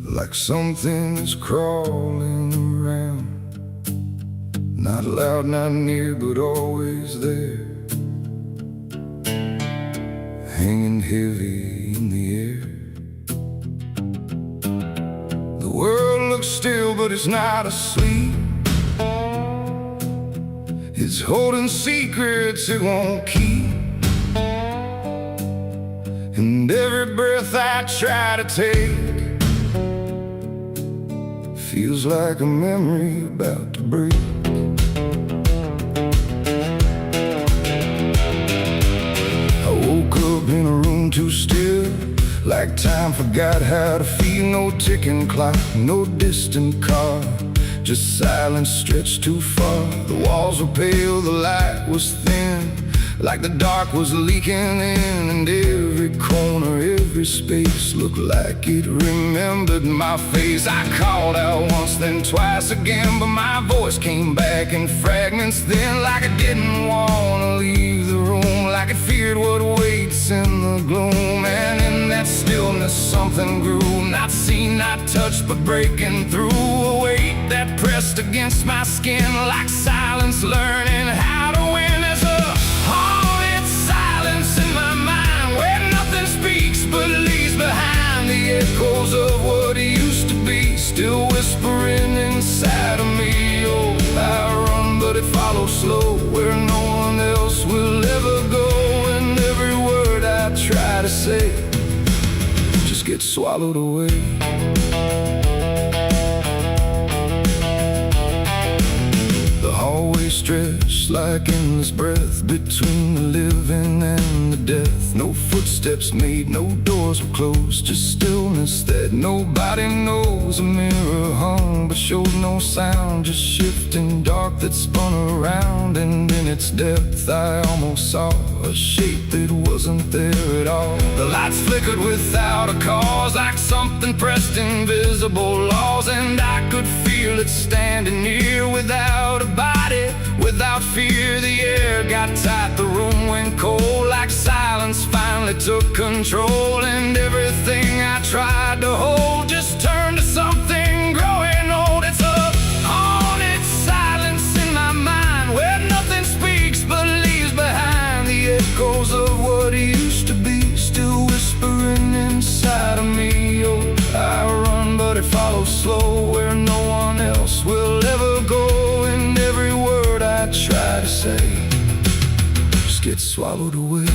like something is crawling around. Not loud, not near, but always there, hanging heavy in the air. The world looks still, but it's not asleep. It's holding secrets it won't keep. And every breath I try to take feels like a memory about to break. I woke up in a room too still, like time forgot how to feel. No ticking clock, no distant car, just silence stretched too far. The walls were pale, the light was thin, like the dark was leaking in. And every corner, every space looked like it remembered my face. I called out once, then twice again, but my voice came back in fragments then, like I didn't want to leave the room, like it feared what waits in the gloom. And in that stillness something grew, not seen, not touched, but breaking through. A weight that pressed against my skin, like silence learning how to win. There's a haunted silence in my mind, where nothing speaks but leaves behind the echoes of what used to be, still whispering inside of me. Oh, I run, but it follows slow, where no one else will ever go. And every word I try to say just gets swallowed away. Always stretched like endless breath between the living and the death. No footsteps made, no doors were closed, just stillness that nobody knows. A mirror hung but showed no sound, just shifting dark that spun around. And in its depth I almost saw a shape that wasn't there at all. The lights flickered without a cause, like something pressed invisible laws. And I could feel it standing near, without a body, without fear. The air got tight, the room went cold, like silence finally took control. And everything I tried to hold just turned to something growing old. It's a haunted silence in my mind, where nothing speaks but leaves behind the echoes of what used to be, still whispering inside of me. Oh, I run, but it follows slow, where no one else will ever go. And every word I try to say just gets swallowed away.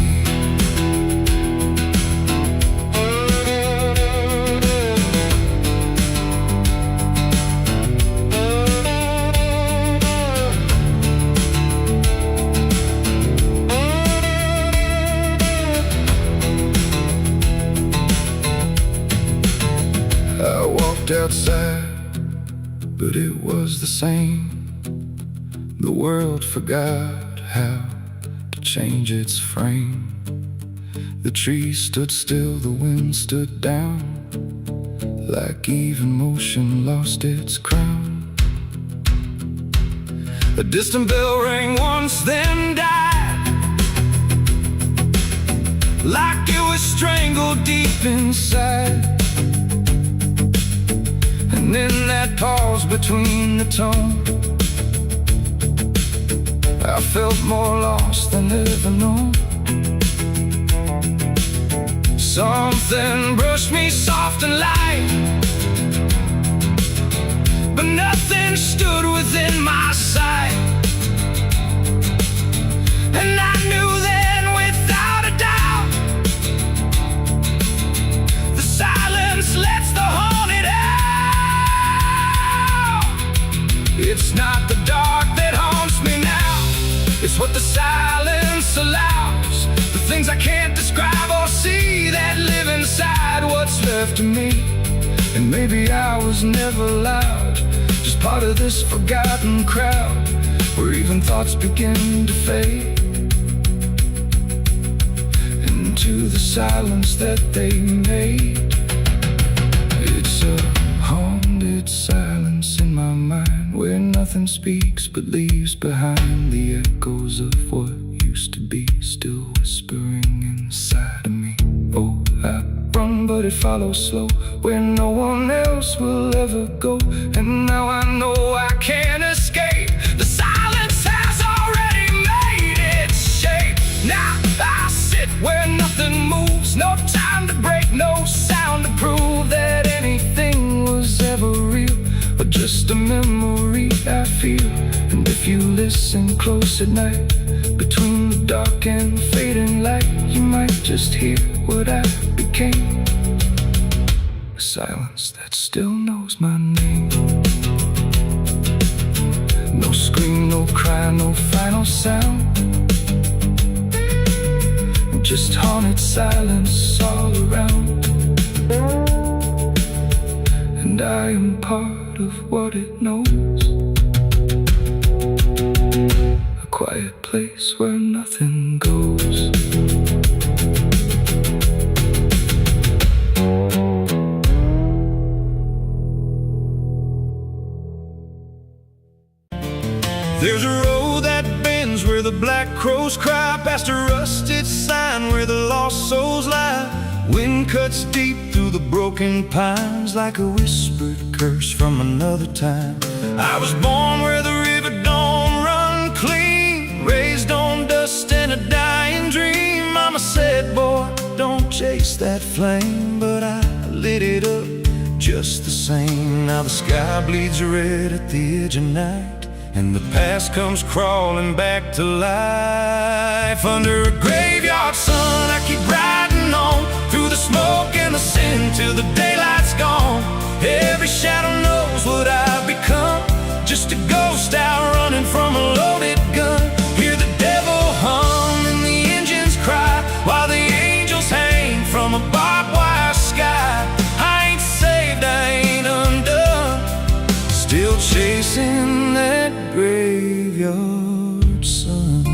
I walked outside, but it was the same. The world forgot how to change its frame. The trees stood still, the wind stood down, like even motion lost its crown. A distant bell rang once, then died, like it was strangled deep inside. And in that pause between the tone, I felt more lost than ever known. Something brushed me soft and light, but nothing stood within my sight. And I knew then without a doubt, the silence lets the haunted out. It's not the dark that haunts me now, it's what the silence allows. The things I can't describe or see that live inside what's left of me. And maybe I was never loud, just part of this forgotten crowd, where even thoughts begin to fade into the silence that they made. It's a haunted silence in my mind, where nothing speaks but leaves behind the echoes of what used to be, still whispering inside of me. Oh, I run but it follows slow, where no one else will ever go. And now I know I can't escape. The silence has already made its shape. Now I sit where nothing moves, no time to break, no sound to prove that anything was ever real, or just a memory I feel. And if you listen close at night, between the dark and fading light, you might just hear what I became. A silence that still knows my name. No scream, no cry, no final sound, just haunted silence all around. And I am part of what it knows, a quiet place where nothing goes. There's a road that bends where the black crows cry, past a rusted sign where the lost souls lie. Wind cuts deep through the broken pines, like a whispered curse from another time. I was born where the river don't run clean, raised on dust and a dying dream. Mama said, boy, don't chase that flame, but I lit it up just the same. Now the sky bleeds red at the edge of night, and the past comes crawling back to life. Under a graveyard sun, I keep riding on, through the smoke and the sin till the daylight's gone. Every shadow knows what I've become, just a ghost out running from a loaded gun. Hear the devil hum and the engines cry, while the angels hang from a barbed wire sky. I ain't saved, I ain't undone, still chasing that graveyard sun.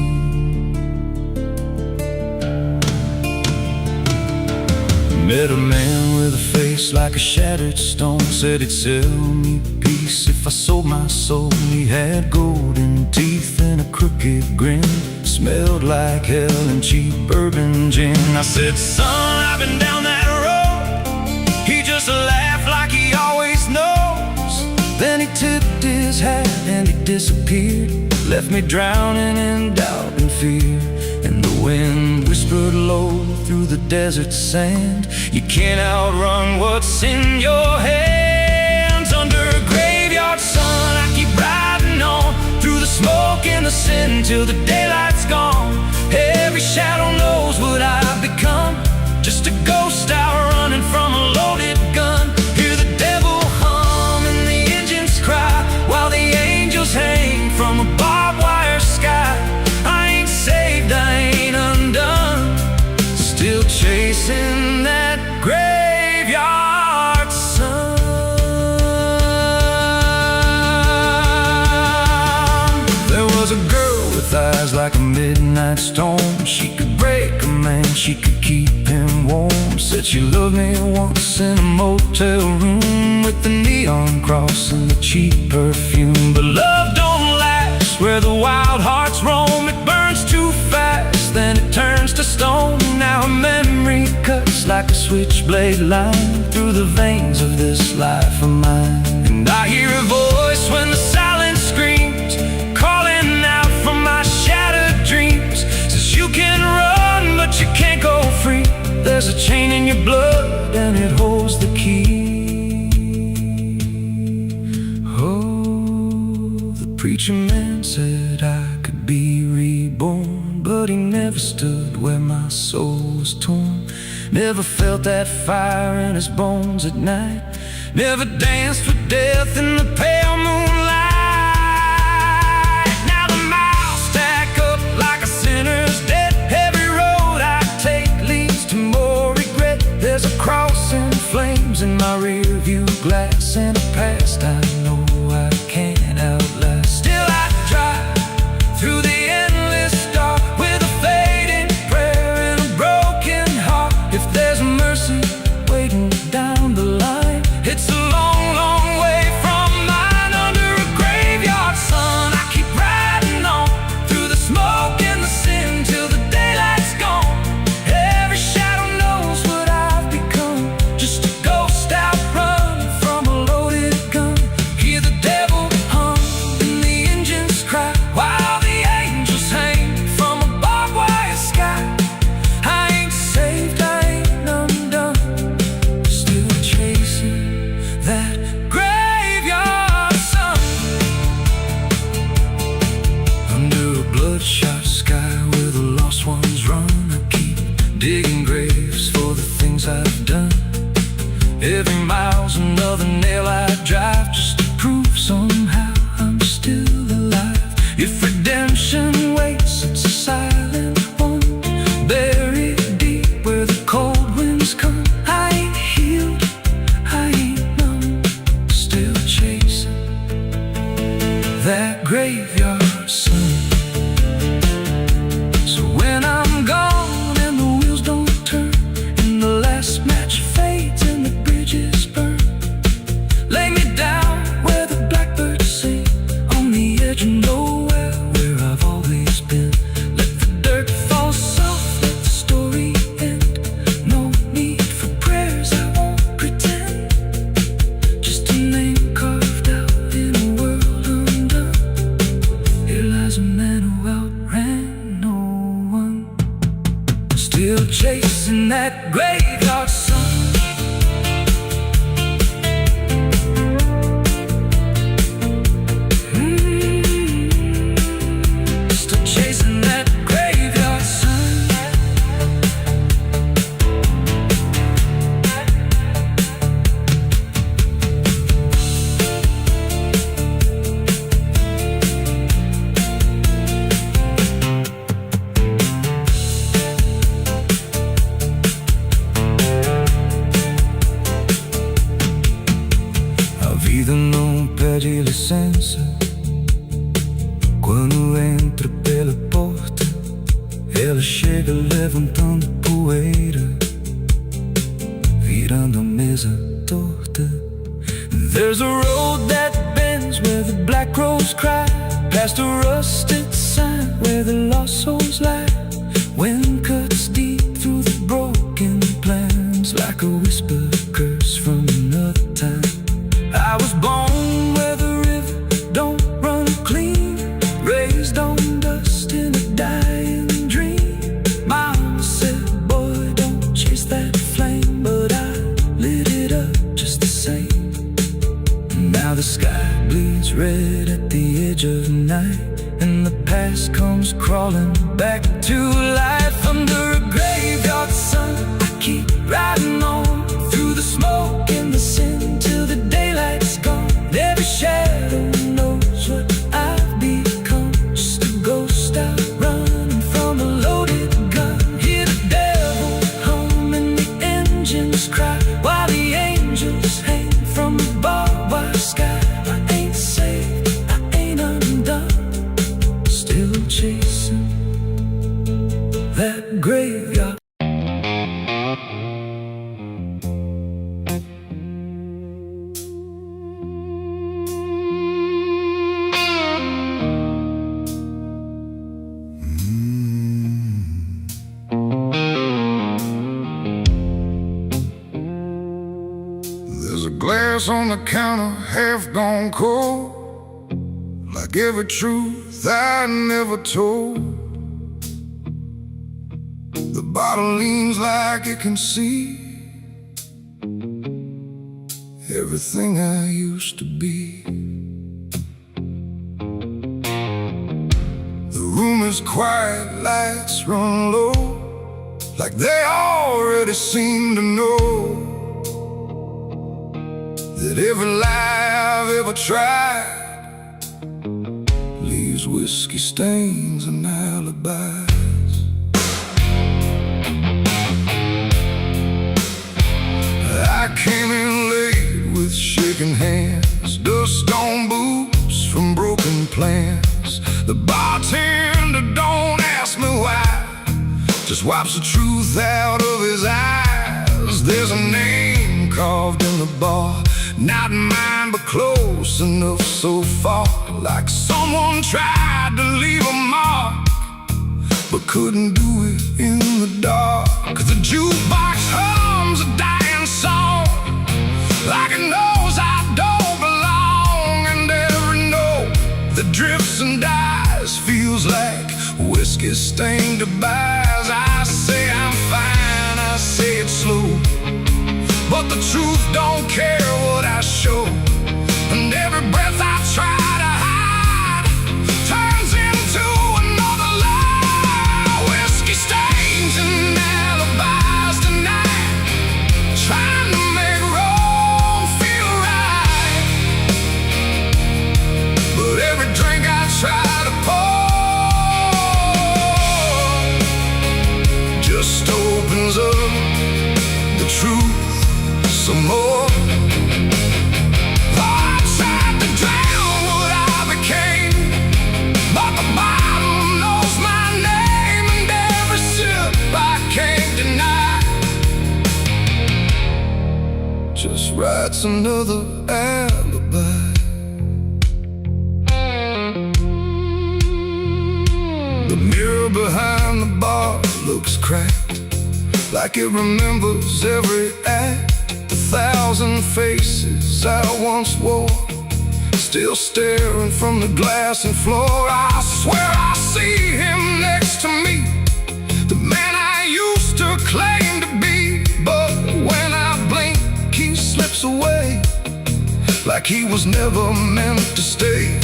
Met a man with a face like a shattered stone, said he'd sell me peace if I sold my soul. He had golden teeth and a crooked grin, smelled like hell and cheap bourbon gin. I said, son, I've been down that road. He just laughed like he always knows. Then he tipped his hat and he disappeared, left me drowning in doubt and fear. And the wind whispered low through the desert sand, you can't outrun what's in your hands. Under a graveyard sun, I keep riding on, through the smoke and the sin till the daylight's gone. Every shadow knows what I've become, just a ghost out running from a loaded gun. Hear the devil hum and the engines cry, while the angels hang from a barbed wire sky. I ain't saved, I ain't undone, still chasing that graveyard sun. There was a girl with eyes like a midnight storm. She could break a man, she could keep him warm. Said she loved me once in a motel room, with the neon cross and the cheap perfume. But love don't last where the wild hearts roam. It burns too fast, then it turns to stone. Now a memory cuts like a switchblade line through the veins of this life of mine. And And I hear a voice when the silence screams, calling out from my shattered dreams. Says you can run, but you can't go free. There's a chain in your blood and it holds the key. Oh, the preacher man said I could be reborn, but he never stood where my soul was torn. Never felt that fire in his bones at night. Never danced with death in the pale moonlight. Now the miles stack up like a sinner's debt. Every road I take leads to more regret. There's a cross and flames in my rear view glass, and a past I know I can't outlast. Still I drive through the endless dark with a fading prayer and a broken heart. If there's mercy waiting down the line, it's a long, long way from mine. Under a graveyard sun, I keep riding on through the smoke and the sin till the daylight's gone. Every shadow knows what I've become, just a ghost out running from a loaded gun. Hear the devil hum and the engines cry, while the angels hang from a barbed wire sky. I ain't saved, I ain't undone, still chasing that graveyard sun. Under a bloodshot sky where the lost ones run, I keep digging graves for the things I've done. Every mile's another nail I drive, just to prove somehow I'm still alive. If redemption waits, it's a silent one, buried deep where the cold winds come. I ain't healed, I ain't numb, still chasing that graveyard sun. So when I'm gone and the wheels don't turn, and the last match fades and the bridges burn, lay me down where the blackbirds sing, on the edge of nowhere where I've always been. Let the dirt fall soft, let the story end. No need for prayers, I won't pretend. Just a name carved out in a world undone. Here lies a man who outran no one, still chasing that graveyard sun. Still chasing that graveyard sun. A vida não pede licença quando entra pela porta. Ela chega levantando poeira, virando a mesa torta. There's a road that bends where the black crows cry, past a rusted sign where the lost souls lie. Wind cuts deep through the broken plans, like a whispered curse from another time. I was born where the river don't run clean, raised on dust in a dying dream. Mom said, boy, don't chase that flame, but I lit it up just the same. Now the sky bleeds red at the edge of night, and the past comes crawling back to life. Under a graveyard sun, I keep riding on through the smoke and the sin till the daylight's gone. Every shadow knows what I've become, just a ghost out running from a loaded gun. Hear the devil hum and the engines cry, while the angels hang from the barbed wire sky. I ain't saved, I ain't undone, still chasing that graveyard. glass on the counter, half gone cold, like every truth I never told. The bottle leans like it can see everything I used to be. The room is quiet, lights run low, like they already seem to know that every lie I've ever tried leaves whiskey stains and alibis. I came in late with shaking hands, dust on boots from broken plans. The bartender don't ask me why, just wipes the truth out of his eyes. There's a name carved in the bar, not mine but close enough so far, like someone tried to leave a mark but couldn't do it in the dark. The jukebox hums a dying song, like it knows I don't belong, and every note that drifts and dies feels like whiskey stained goodbyes. I say I'm fine, I say it slow, but the truth don't care what I show, and every breath I try to hide turns into another lie. Whiskey stains and alibis tonight, trying to make wrong feel right. But every drink I try to pour just opens up the truth some more. I tried to drown what I became, but the bottle knows my name, and every sip I can't deny just writes another alibi. The mirror behind the bar looks cracked, like it remembers every act. 1,000 faces I once wore, still staring from the glass and floor. I swear I see him next to me, the man I used to claim to be. But when I blink, he slips away, like he was never meant to stay.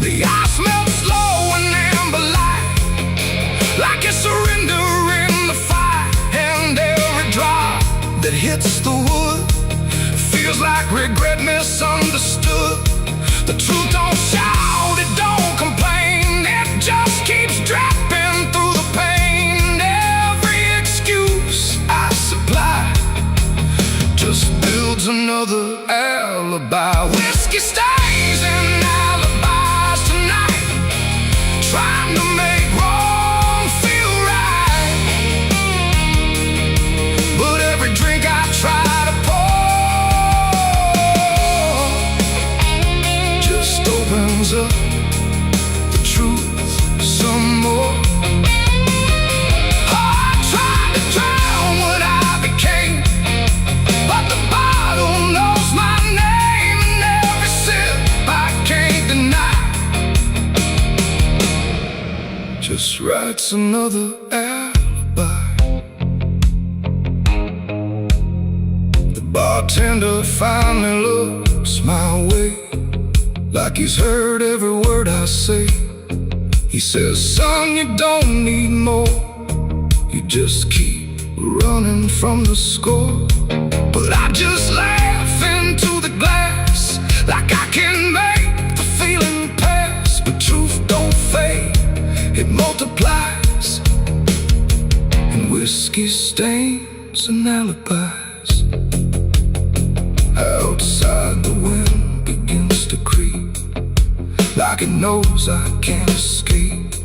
The ice melts slow and amber light, like a surrender in the fire, and every drop that hits the wood feels like regret misunderstood. The truth don't shout, it don't complain, it just keeps dropping through the pain. Every excuse I supply just builds another alibi. Whiskey stains and alibis tonight, trying to make wrong feel right. But every drink I try to opens up the truth some more. I tried to drown what I became, but the bottle knows my name, and every sip I can't deny just writes another alibi. The bartender finally looks my way, like he's heard every word I say. He says, son, you don't need more, you just keep running from the score. But I just laugh into the glass, like I can make the feeling pass. But truth don't fade, it multiplies, and whiskey stains and alibis. Outside the wind begins to creep, like it knows I can't escape,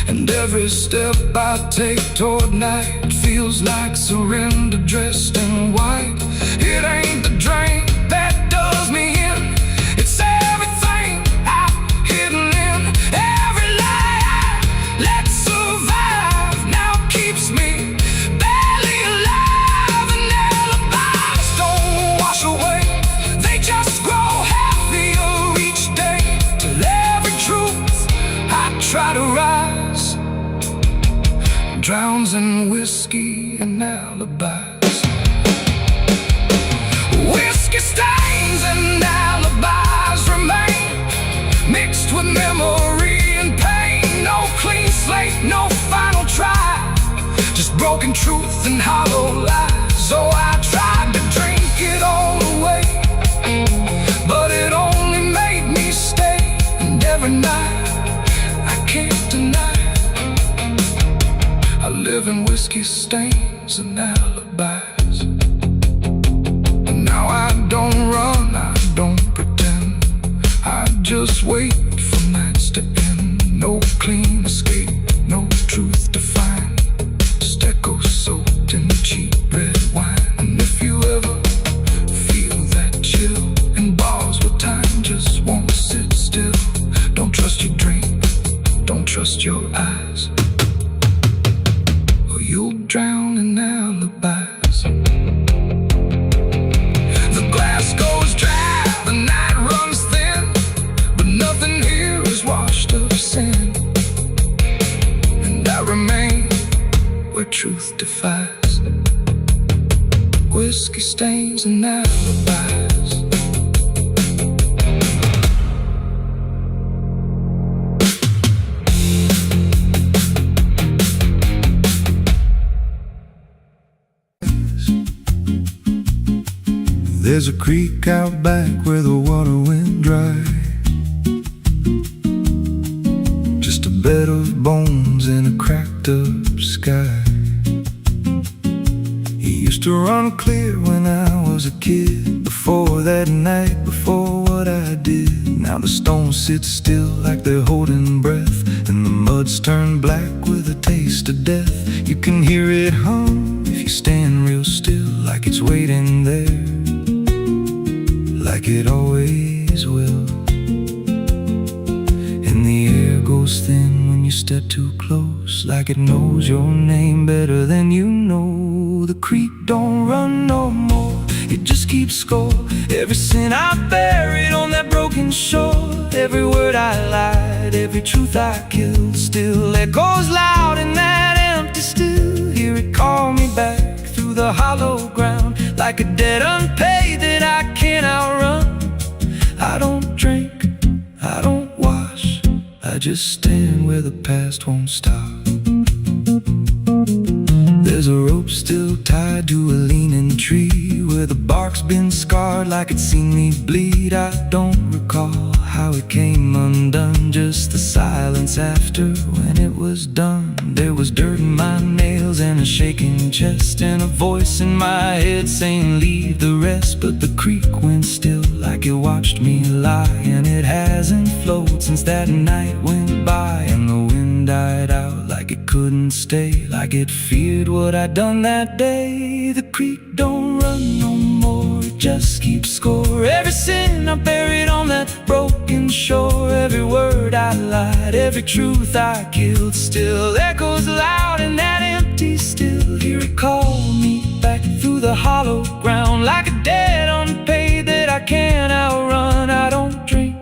and every step I take toward night feels like surrender dressed in white. It ain't the drink that does me in, it's everything I've hidden in. Every lie I let survive now keeps me barely alive, and alibis don't wash away, they just try to rise, drowns in whiskey and alibis. Whiskey stains and alibis remain, mixed with memory and pain. No clean slate, no final try, just broken truth and hollow lies. So I tried to drink it all away, but it only made me stay. And every night, I can't deny, I live in whiskey stains and alibis. And now I don't run, I don't pretend, I just wait for nights to end. No clean escape, no truth to find, just echoes soaked in cheap red wine. And if you ever feel that chill in bars where time just won't sit still, don't trust your dream, don't trust your eyes, or you'll drown in alibis. The glass goes dry, the night runs thin, but nothing here is washed of sin. And I remain where truth defies, whiskey stains and alibis. There's a creek out back where the water went dry, just a bed of bones in a cracked up sky. He used to run clear when I was a kid, before that night, before what I did. Now the stones sit still like they're holding breath, and the mud's turned black with a taste of death. You can hear it hum if you stand real still, like it's waiting there, like it always will. And the air goes thin when you step too close, like it knows your name better than you know. The creek don't run no more, it just keeps score. Every sin I buried on that broken shore, every word I lied, every truth I killed, still echoes loud in that empty still. Hear it call me back through the hollow ground, like a debt unpaid that I can't outrun. I don't drink, I don't wash, I just stand where the past won't stop. There's a rope still tied to a leaning tree, where the bark's been scarred like it's seen me bleed. I don't recall how it came undone, just the silence after when it was done. There was dirt in my nails and a shaking chest, and a voice in my head saying leave the rest. But the creek went still like it watched me lie, and it hasn't flowed since that night went by. And the wind died out like it couldn't stay, like it feared what I'd done that day. The creek don't run no more, it just keeps score. Every sin I buried on that broken shore, every word I lied, every truth I killed, still echoes loud in that empty still. Hear it call me back through the hollow ground, like a debt unpaid that I can't outrun. I don't drink,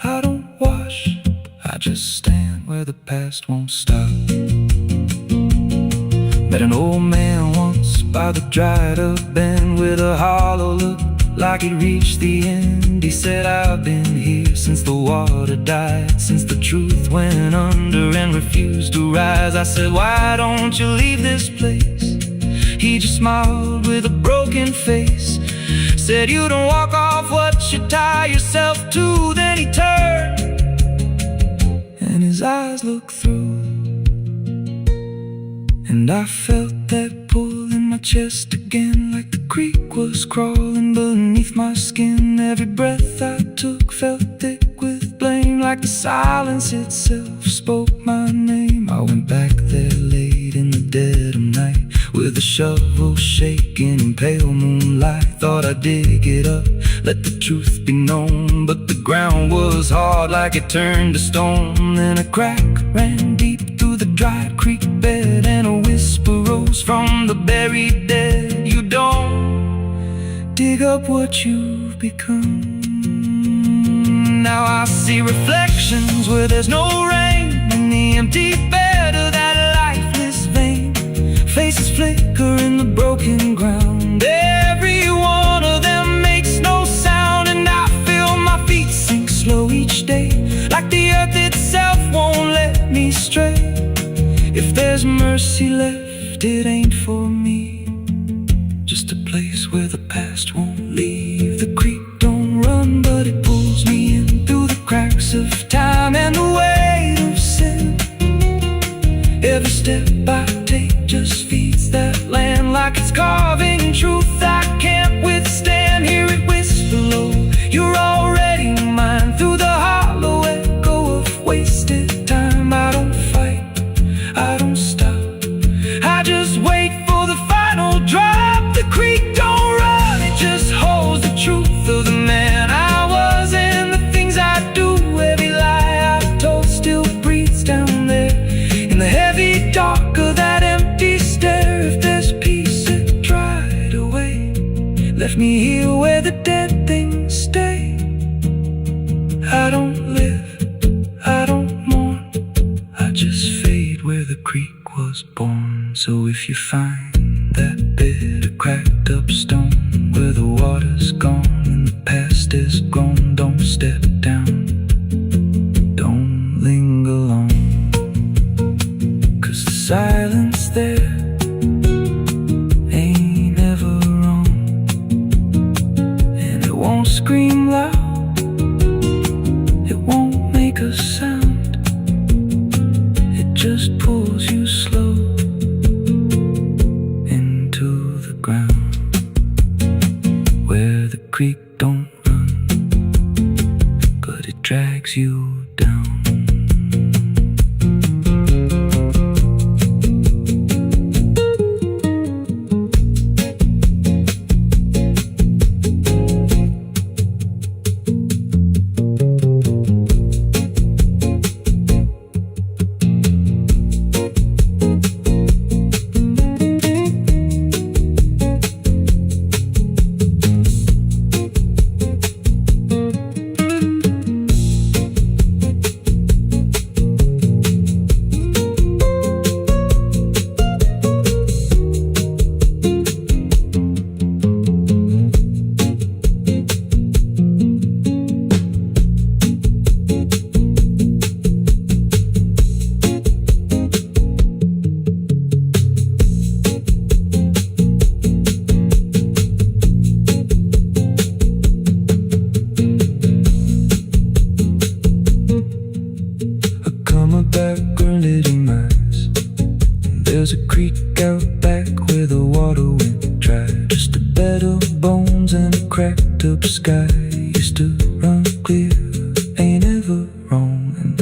I don't wash, I just stand where the past won't stop. Met an old man once by the dried up bend, with a hollow look like it reached the end. He said, I've been here since the water died, since the truth went under and refused to rise. I said, why don't you leave this place? He just smiled with a broken face, said, you don't walk off what you tie yourself to. Then he turned and his eyes looked through, and I felt that pull in my chest again, like the creek was crawling beneath my skin. Every breath I took felt thick with blame, like the silence itself spoke my name. I went back there late in the dead of night, with a shovel shaking in pale moonlight. Thought I'd dig it up, let the truth be known, but the ground was hard like it turned to stone. Then a crack ran deep through the dried creek bed, and a whisper rose from the buried dead. You don't dig up what you've become. Now I see reflections where there's no rain, and the empty bed of that lifeless vein. Faces flicker in the broken ground. Every one of them makes no sound, and I feel my feet sink slow each day, like the earth itself won't let me stray. If there's mercy left, it ain't for me. Just a place where the past won't leave. The creek don't run, but it pulls me in through the cracks of time and the weight of sin. Every step I take just feeds that land, like it's carving truth I can't withstand. Hear it whisper low, you're already mine, through the hollow echo of wasted time. I don't fight, I don't stop, I just wait for the final drop. The creek don't run, it just holds the truth of the man I was and the things I do. Every lie I told still breathes down there in the heavy dark of that empty stare. If there's peace, it dried away, left me here where the dead things stay. I don't live, I don't mourn, I just fade where the creek was born. So if you find that bit of cracked up stone where the water's gone and the past is grown, don't step down, don't linger long, 'cause the silence there ain't ever wrong, and it won't scream loud, it won't make a sound, it just pulls you slow into the ground. Where the creek don't run, but it drags you down. There's a creek out back where the water went dry, just a bed of bones and a cracked up sky. Used to run clear, ain't ever wrong, and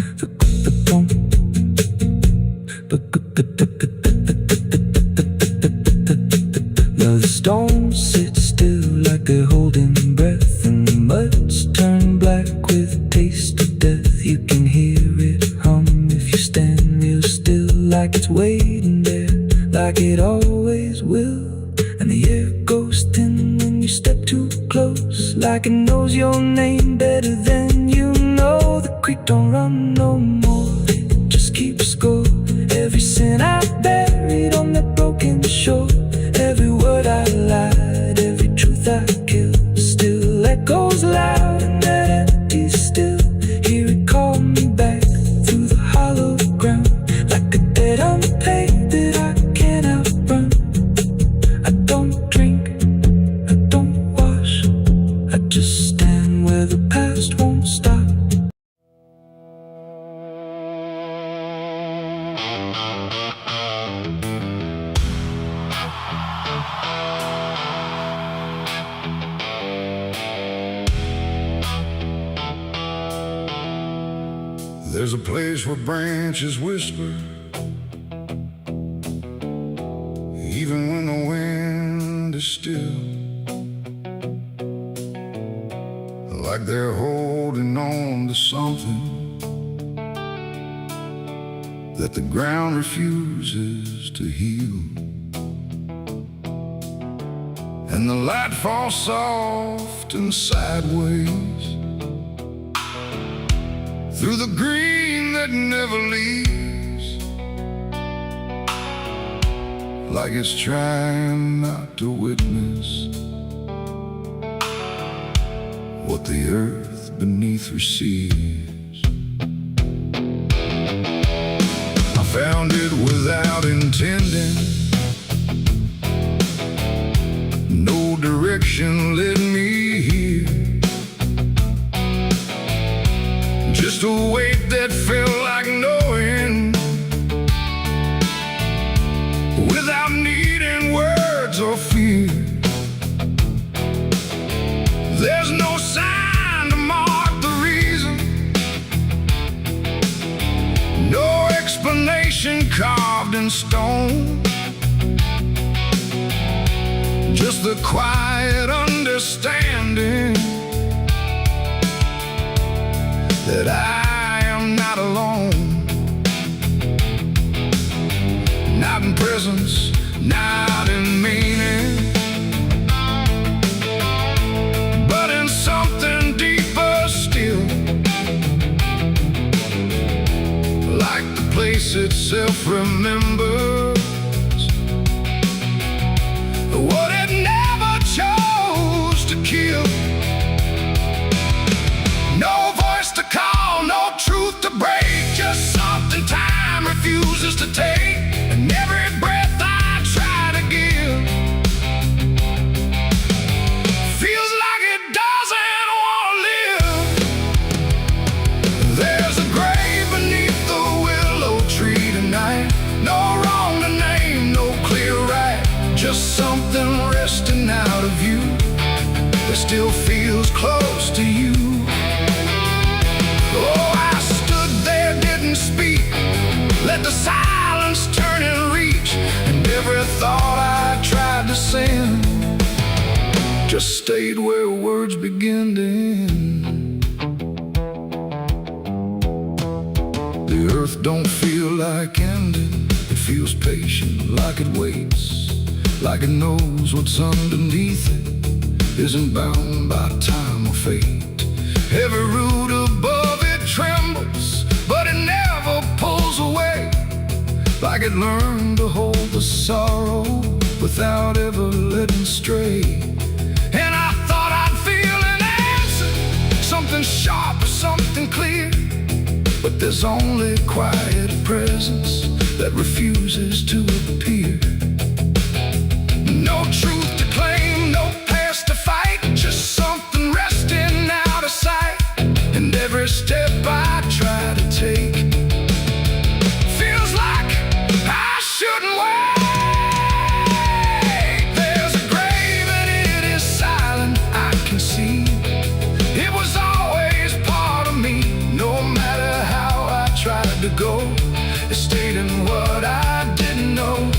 the stones sit still like they're holding breath, and the mud's turned black with a taste of death. You can hear it hum if you stand real still, like it's waiting there, like it always will. And the air goes thin when you step too close, like it knows your name better than you know. The creek don't run no more, it just keeps score. Every sin I buried on that broken shore, every word I lied, every truth I killed, still echoes loud in that empty still. Hear it call me back through the hollow ground, like a debt unpaid that I can't outrun. I don't drink, I don't wash, I just stand where the past won't stop. There's a place where branches whisper, even when the wind is still, like they're holding on to something that the ground refuses to heal. And the light falls soft and sideways through the green that never leaves, like it's trying not to witness what the earth beneath receives. I found it without intending. No direction led me here. Just a weight that felt like knowing, without needing words or fear. There's no sign to mark the reason, no explanation carved in stone. Just the quiet understanding that I am not alone. Not in presence, not in meaning, but in something deeper still. Like the place itself remembers what it never chose to kill. No voice to call, no truth to break, just something time refuses to take. And every breath I try to give feels like it doesn't want to live. There's a grave beneath the willow tree tonight. No wrong to name, no clear right, just something resting out of you that still feels close to you. Oh, I stood there, didn't speak, let the silence turn and reach. And every thought I tried to send just stayed where words begin to end. The earth don't feel like ending, it feels patient, like it waits, like it knows what's underneath it isn't bound by time or fate. Every root above it trembles, but it never pulls away, like it learned to hold the sorrow without ever letting stray. And I thought I'd feel an answer, something sharp or something clear, but there's only quiet presence that refuses to appear. No truth to claim, no past to fight, just something resting out of sight. And every step I try to take feels like I shouldn't wait. There's a grave and it is silent, I can see. It was always part of me, no matter how I tried to go. It stayed in what I didn't know.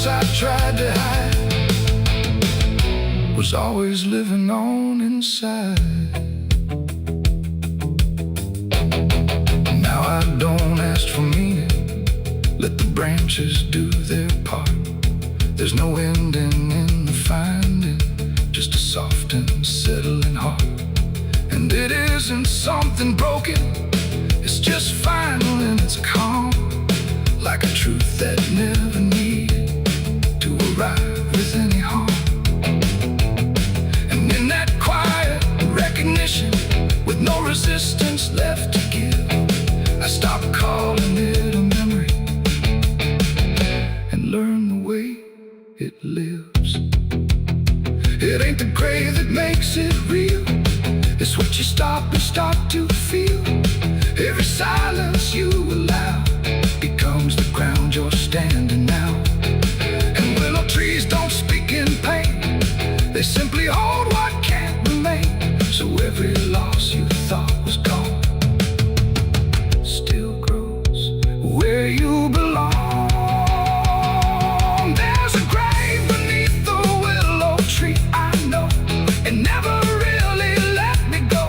I tried to hide was always living on inside. Now I don't ask for meaning, let the branches do their part. There's no ending in the finding, just a soft and settling heart. And it isn't something broken, it's just final and it's calm, like a truth that never needed to arrive with any harm. And in that quiet recognition, with no resistance left to give, I stopped calling it a memory and learned the way it lives. It ain't the grave that makes it real, it's what you stop and start to feel. Every silence you allow becomes the ground you're standing now. And willow trees don't speak in pain, they simply hold what can't remain. So every loss you thought was gone still grows where you belong. There's a grave beneath the willow tree, I know. It never really let me go.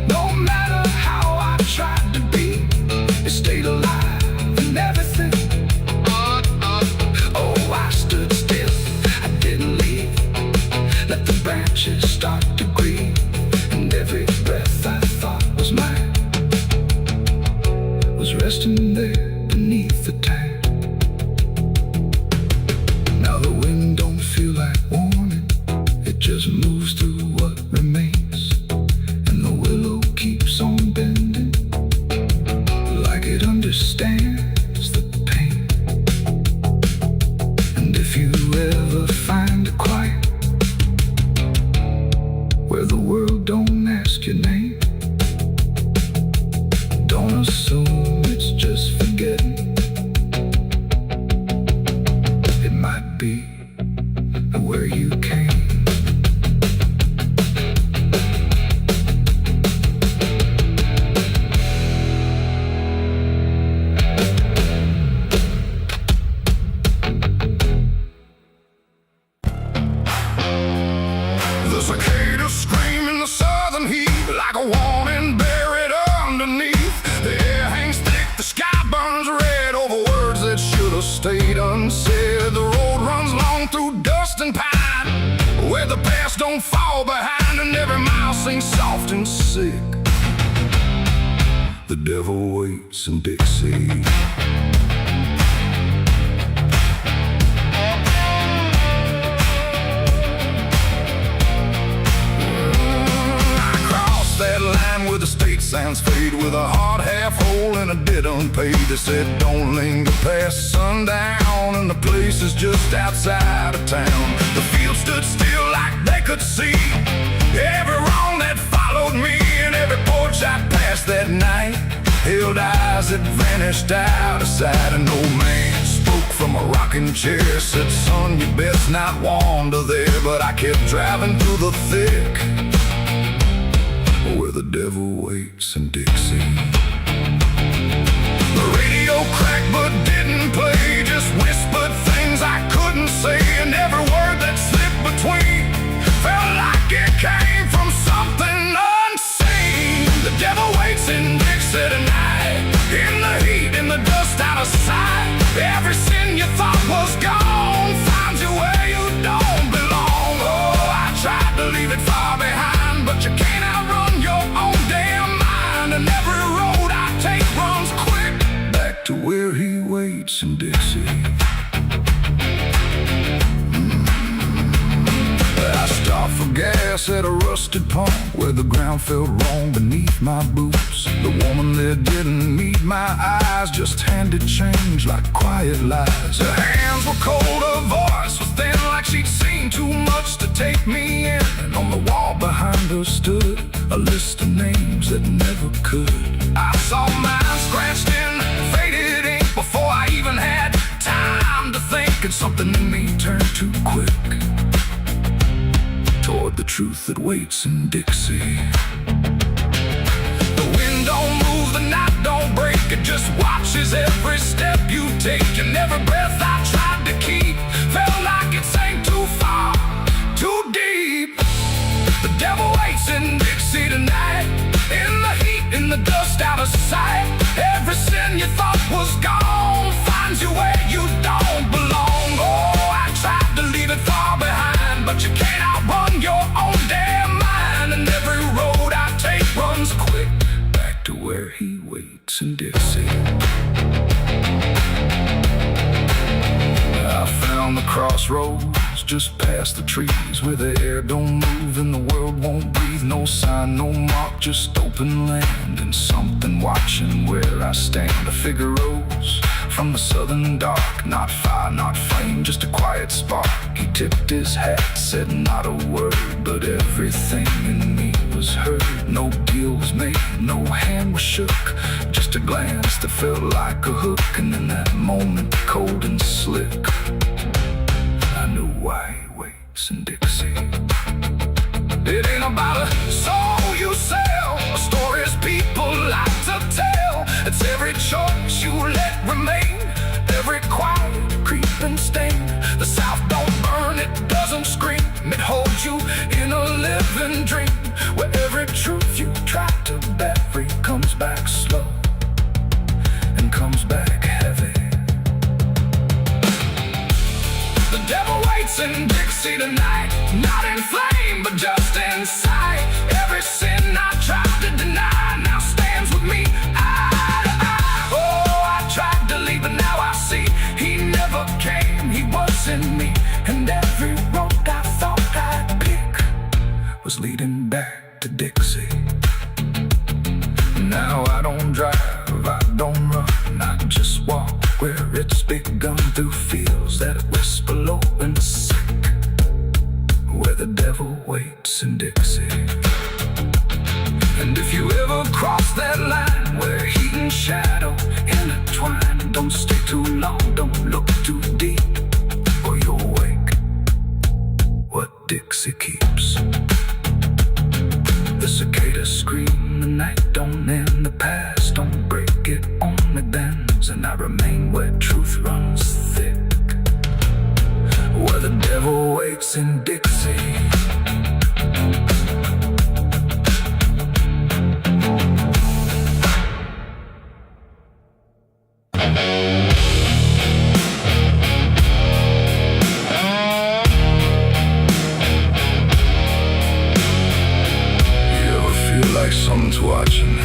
No matter how I tried to be, it stayed alive and everything. Oh, I stood still, I didn't leave. Let the branches start to grieve, and every breath I where you came. The cicadas scream in the southern heat like a warning buried underneath. The air hangs thick, the sky burns red over words that should have stayed unsaid. The road runs long through dust and pine, where the past don't fall behind, and every mile sings soft and sick. The devil waits in Dixie. That line where the state signs fade, with a hard half hole and a debt unpaid. They said don't linger past sundown, and the place is just outside of town. The field stood still like they could see every wrong that followed me, and every porch I passed that night held eyes that vanished out of sight. An old man spoke from a rocking chair, said, son, you best not wander there. But I kept driving through the thick, where the devil waits in Dixie. The radio cracked but didn't play, just whispered things I couldn't say, and every word that slipped between felt like it came from something unseen. The devil waits in Dixie tonight, in the heat, in the dust, out of sight. Every sin you thought was gone finds you where you don't belong. Oh, I tried to leave it far behind, but you can't outrun your own damn mind, and every road I take runs quick back to where he waits in Dixie. I stopped for gas at a rusted pump, where the ground felt wrong beneath my boots. The woman there didn't meet my eyes, just handed change like quiet lies. Her hands were cold, her voice was thin, like she'd seen too much to take me in. And on the wall behind her stood a list of names that never could. I saw mine scratched in faded ink before I even had time to think, and something in me turned too quick toward the truth that waits in Dixie. The wind don't move, the night don't break, it just watches every step you take. And every breath I tried to keep felt like it sank too far, too deep. The devil waits in Dixie tonight, in the heat, in the dust, out of sight. Every sin you thought was gone finds you where you don't belong. Oh, I tried to leave it far behind, but you can't outrun your own damn mind, and every road I take runs quick back to where he waits in Dixie. I found the crossroads just past the trees, where the air don't move and the world won't breathe. No sign, no mark, just open land, and something watching where I stand. A figure rose from the southern dark, not fire, not flame, just a quiet spark. He tipped his hat, said not a word, but everything in me was heard. No deal was made, no hand was shook, just a glance that felt like a hook. And in that moment, cold and slick, I knew why he waits in Dixie. It ain't about a soul you sell, a stories people like to tell. It's every choice you let remain, every quiet creeping stain. The South don't burn, it doesn't scream, it holds you in a living dream, where every truth you try to bury comes back slow and comes back heavy. The devil waits in Dixie tonight, not in flame, but just in sight. Every sin I tried to deny now stands with me eye to eye. Oh, I tried to leave, but now I see he never came, he was in me. And every road I thought I'd pick was leading back to Dixie. Now I don't drive, I don't run, I just walk where it's begun, through fields that whisper low and sick, where the devil waits in Dixie. And if you ever cross that line where heat and shadow intertwine, don't stay too long, don't look too deep, or you'll wake Dixie keeps. The cicadas scream, the night don't end, the past don't break, it only bends, and I remain where truth runs thick, where the devil waits in Dixie. Like someone's watching,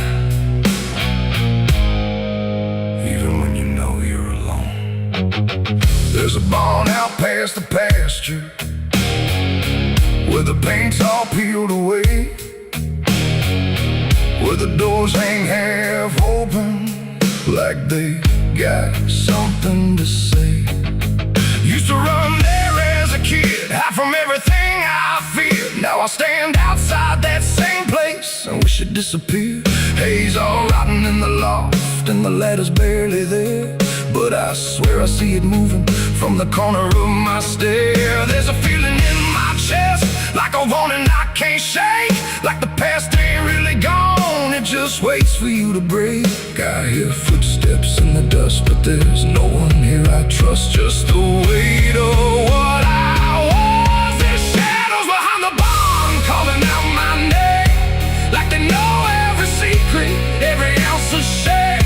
even when you know you're alone. There's a barn out past the pasture, where the paint's all peeled away, where the doors hang half open, like they got something to say. Used to run there as a kid, hide from everything I feared. Now I stand outside that same place, I wish it disappeared. Haze all rotten in the loft, and the ladder's barely there, but I swear I see it moving from the corner of my stair. There's a feeling in my chest, like a warning I can't shake, like the past ain't really gone, it just waits for you to break. I hear footsteps in the dust, but there's no one here I trust, just the weight of what I was. There's shadows behind the barn calling out my name, like they know every secret, every ounce of shame,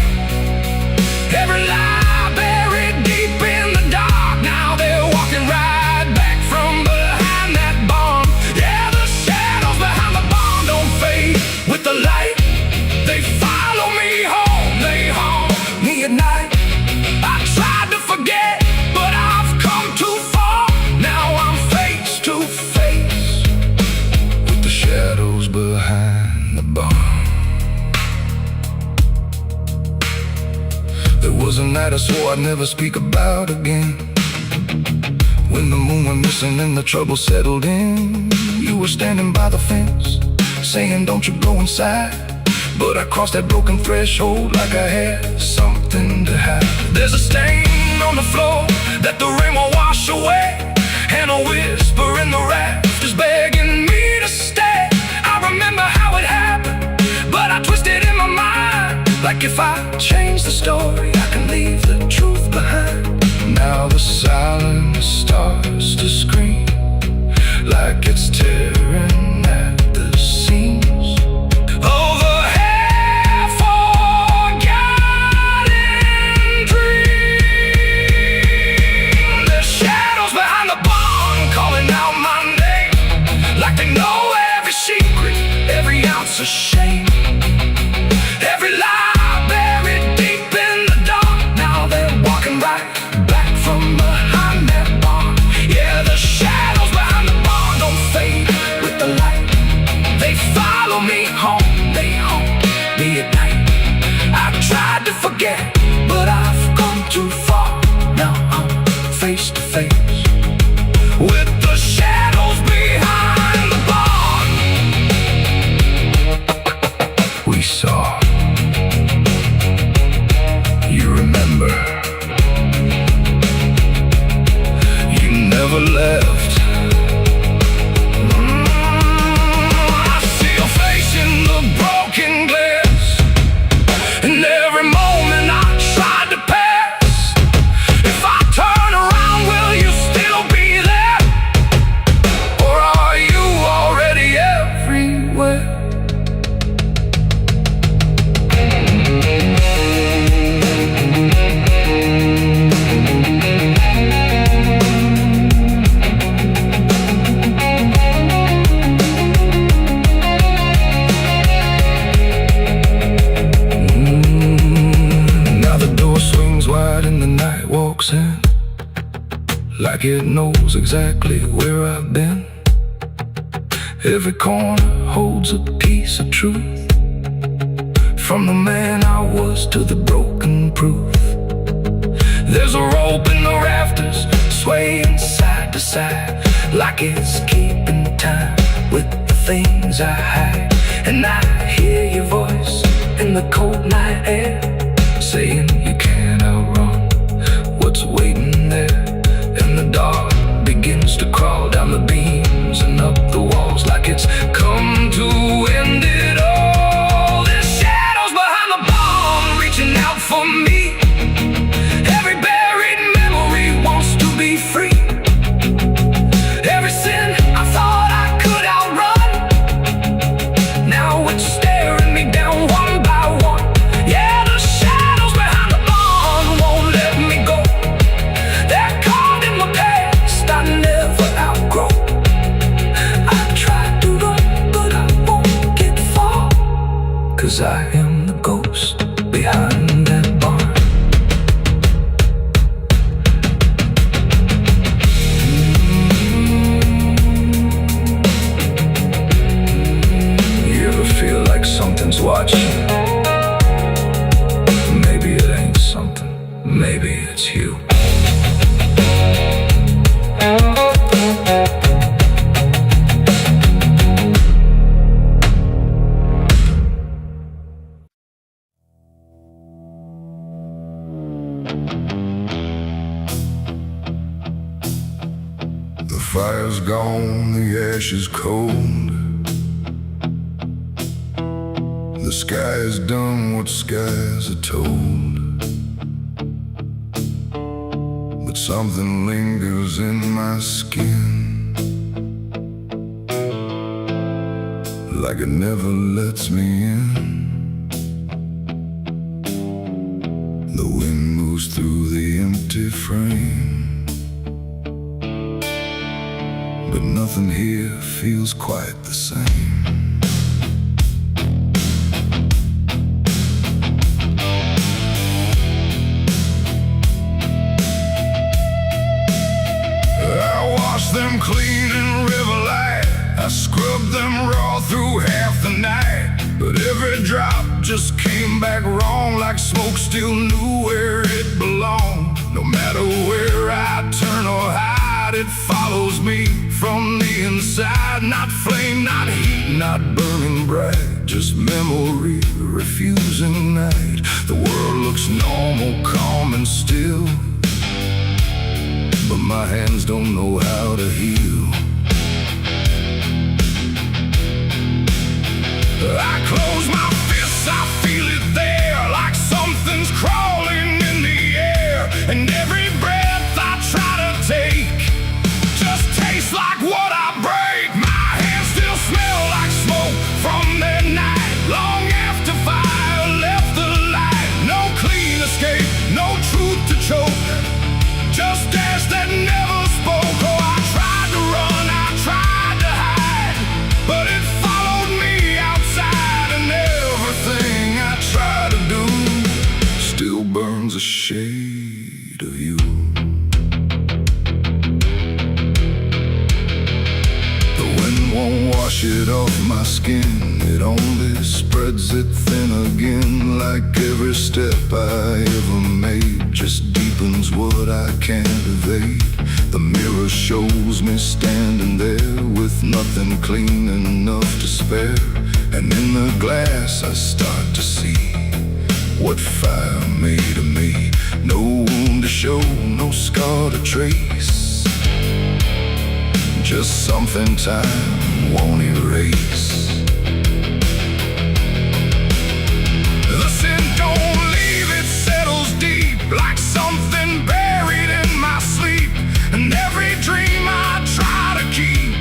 every lie buried deep in the dark. Now they're walking right back from behind that barn. Yeah, the shadows behind the barn don't fade with the light, they follow me home, they haunt me at night. I tried to forget, but I've come too far. Now I'm face to face with the shadows behind the barn. There was a night I swore I'd never speak about again, when the moon went missing and the trouble settled in. You were standing by the fence, saying don't you go inside, but I crossed that broken threshold like I had something to hide. There's a stain on the floor that the rain will wash away, and a whisper in the rafters begging me to stay. I remember how it happened, but I twisted in my mind, like if I change the story, I can leave the truth behind. Now the silence starts to scream, like it's tearing at the seams. Oh, the half-forgotten dream. There's shadows behind the barn calling out my name, like they know every secret, every ounce of shame, every lie buried deep in the dark. Now they're walking right back from behind that barn. Yeah, the shadows behind the barn don't fade with the light, they follow me home, they haunt me at night. I've tried to forget, but I've come too far. Now I'm face to face with the shadows behind the barn. We saw, you remember, you never left. I see your face in the broken glass, and every moment I tried to pass. If I turn around, will you still be there, or are you already everywhere? Now the door swings wide and the night walks in, like it knows exactly where I've been. Every corner holds a piece of truth, from the man I was to the broken proof. There's a rope in the rafters, swaying side to side, like it's keeping time with the things I hide. And I hear your voice in the cold night air, saying you can't outrun what's waiting there. And the dark begins to crawl down the beams, and 'cause I am the ghost behind that barn. You ever feel like something's watching? Maybe it ain't something, maybe it's you. The fire's gone, the ash is cold. The sky has done what skies are told. But something lingers in my skin, like it never lets me in. The wind moves through the empty frame, but nothing here feels quite the same. I washed them clean in river light, I scrubbed them raw through half the night. But every drop just came back wrong, like smoke still knew where it belonged. No matter where I turn or hide, it follows me from the inside. Not flame, not heat, not burning bright, just memory refusing night. The world looks normal, calm and still, but my hands don't know how to heal. I close my fists, I feel it there, like something's crawling in the air. And every breath I try to take just tastes like what I break. My hands still smell like smoke from their night, long after fire left the light. No clean escape, no truth to choke, just ash that never spoke. Oh, I tried to run, I tried to hide, but it followed me outside. And everything I try to do still burns a shade of you. The wind won't wash it off my skin, it only spreads it thin again. Like every step I ever made just deepens what I can't evade. The mirror shows me standing there with nothing clean enough to spare. And in the glass I start to see what fire made of me. No wound to show, no scar to trace, just something time won't erase. The sin don't leave, it settles deep, like something buried in my sleep. And every dream I try to keep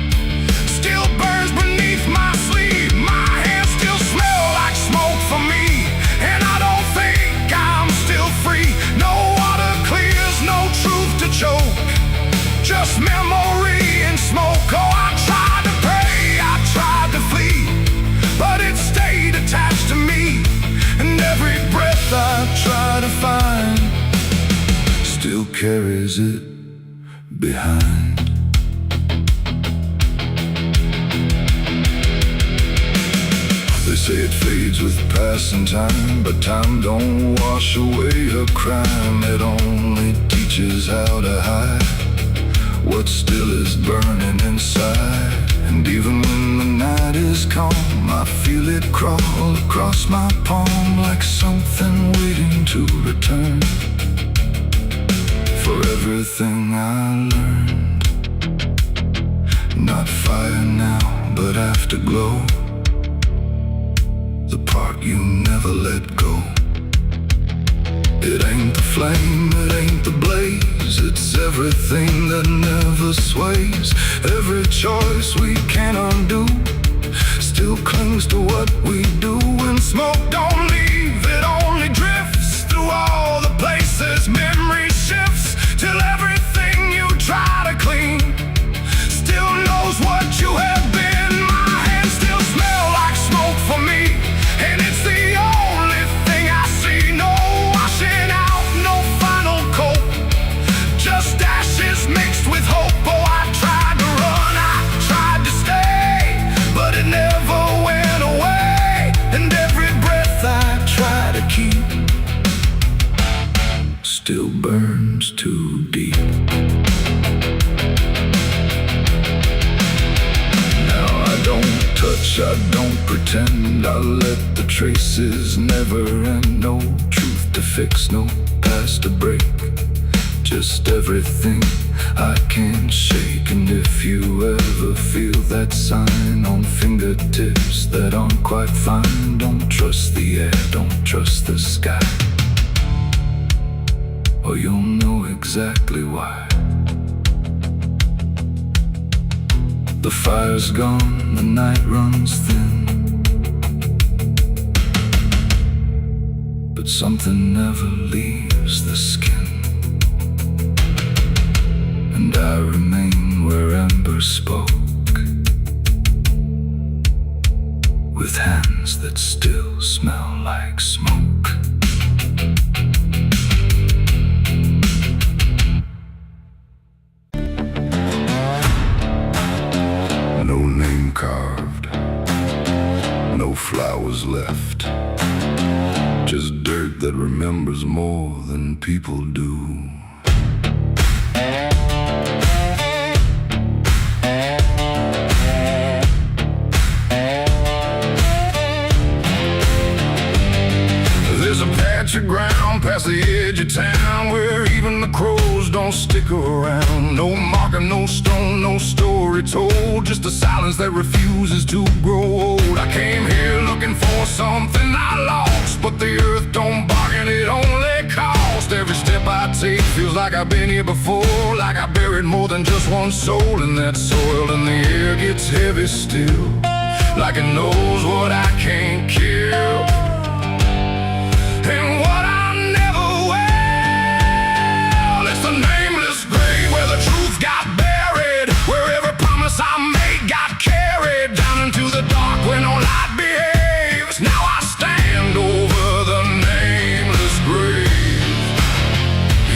still burns beneath my sleeve. My hands still smell like smoke for me, and I don't think I'm still free. No water clears, no truth to choke, just memory and smoke. Oh, I tried to pray, I tried to flee, but it stayed attached to me. And every breath I try to find still carries it behind. They say it fades with passing time, but time don't wash away a crime. It only teaches how to hide what still is burning inside. And even when the night is calm, I feel it crawl across my palm, like something waiting to return for everything I learned. Not fire now, but afterglow, the part you never let go. It ain't the flame, it ain't the blaze, it's everything that never sways. Every choice we can't undo still clings to what we do. And smoke don't leave, it only drifts through all the places memory shifts, till everything you try to clean still knows what you have been. My hands still smell like smoke for me, and it's the I don't pretend. I let the traces never end. No truth to fix, no past to break. Just everything I can't shake. And if you ever feel that sign on fingertips that aren't quite fine, don't trust the air, don't trust the sky, or you'll know exactly why. The fire's gone, the night runs thin, but something never leaves the skin. And I remain where ember spoke, with hands that still smell like smoke. No name carved, no flowers left, just dirt that remembers more than people do. Ground past the edge of town where even the crows don't stick around. No marker, no stone, no story told, just a silence that refuses to grow old. I came here looking for something I lost, but the earth don't bargain, it only cost. Every step I take feels like I've been here before, like I buried more than just one soul in that soil. And the air gets heavy still, like it knows what I can't kill. And what I never will, it's the nameless grave where the truth got buried, where every promise I made got carried down into the dark where no light behaves. Now I stand over the nameless grave.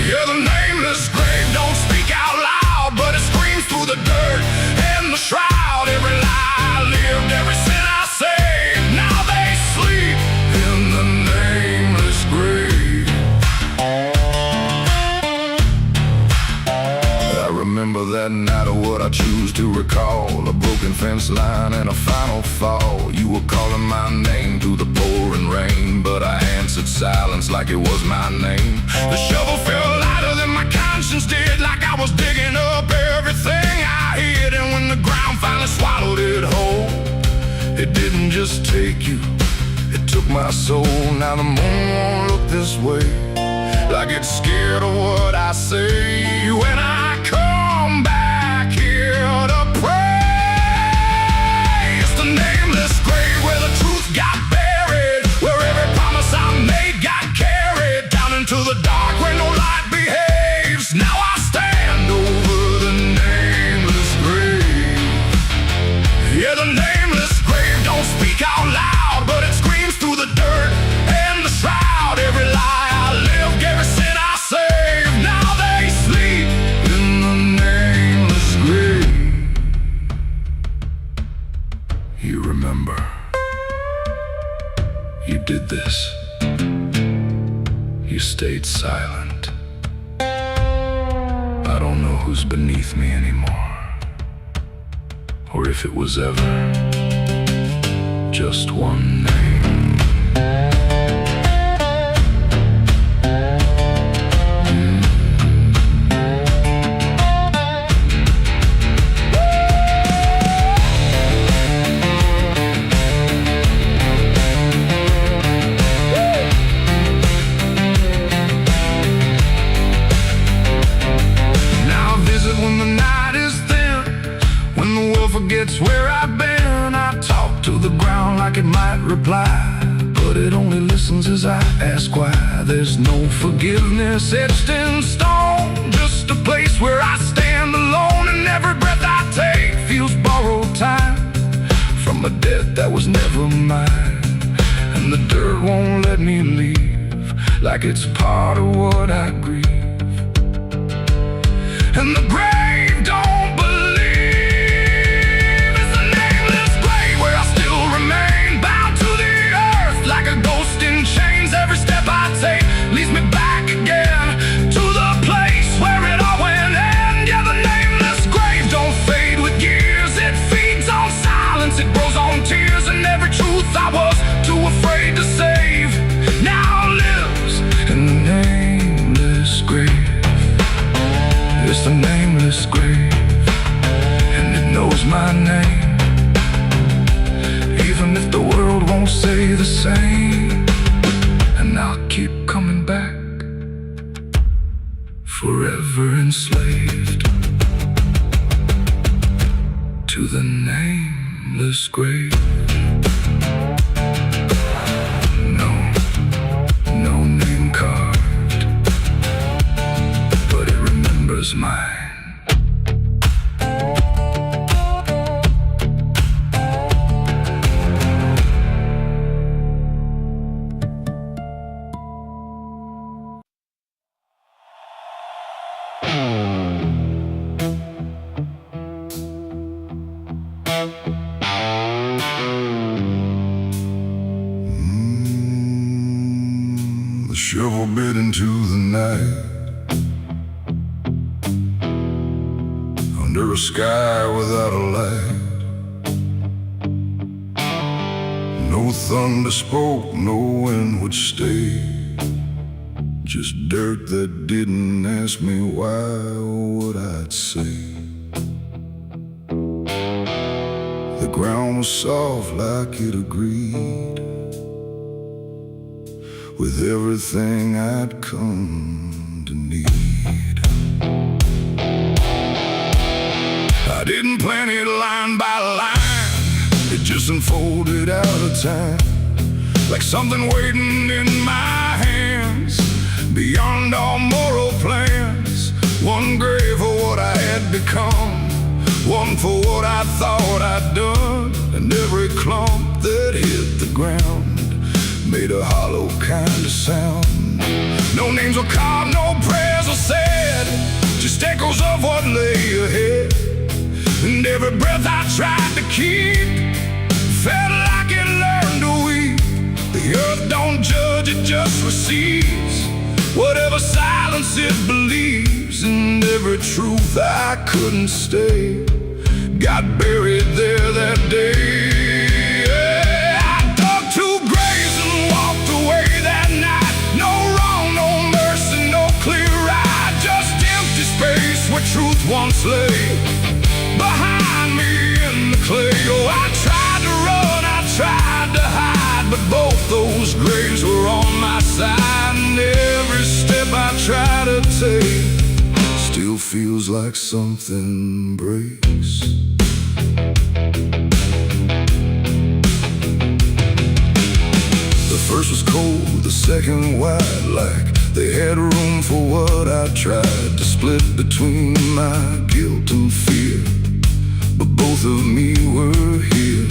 Yeah, the nameless grave don't speak out loud, but it screams through the dirt and the shroud. Every lie I lived, every sin I saved, now they sleep in the nameless grave. I remember that night of what I choose to recall, a broken fence line and a final fall. You were calling my name through the pouring rain, but I answered silence like it was my name. The shovel felt lighter than my conscience did, like I was digging up everything I hid. And when the ground finally swallowed it whole, it didn't just take you, it took my soul. Now the moon won't look this way, like it's scared of what I say. When I come back here to pray, it's the nameless grave where the truth got buried, where every promise I made got carried down into the dark where no light behaves. Now I stand over the nameless grave. Yeah, the nameless grave don't speak out loud, but it screams through the dirt and the shroud. Every lie I lived, every sin I saved, now they sleep in the nameless grave. You remember, you did this. You stayed silent. I don't know who's beneath me anymore, or if it was ever just one name. Now I visit when the night is thin, when the world forgets where I've been. I talk to the ground like it might reply, but it only listens as I ask why. There's no forgiveness etched in stone, just a place where I stand alone. And every breath I take feels borrowed time from a debt that was never mine. And the dirt won't let me leave, like it's part of what I grieve. And the grave don't believe, it's the nameless grave where I still remain, bound to the earth like a ghost in chains. Every step I take leads me back again to the place where it all went in. Yeah, the nameless grave don't fade with years, it feeds on silence, it grows on tears. name, even if the world won't say the same. And I'll keep coming back, forever enslaved to the nameless grave. No name carved, but it remembers mine. The shovel bit into the night, under a sky without a light. No thunder spoke, no wind would stay, just dirt that didn't ask me why or what I'd say. The ground was soft like it agreed with everything I'd come to need. I didn't plan it line by line, it just unfolded out of time, like something waiting in my hands, beyond all moral plans. One grave for what I had become, one for what I thought I'd done, and every clump that hit the ground made a hollow kind of sound. No names were carved, no prayers were said, just echoes of what lay ahead. And every breath I tried to keep felt like it learned to weep. The earth don't judge, it just receives whatever silence it believes. And every truth I couldn't stay got buried there that day. Where truth once lay behind me in the clay. Oh, I tried to run, I tried to hide, but both those graves were on my side. And every step I try to take still feels like something breaks. The first was cold, the second wide, like they had room for what I tried to split between my guilt and fear. But both of me were here.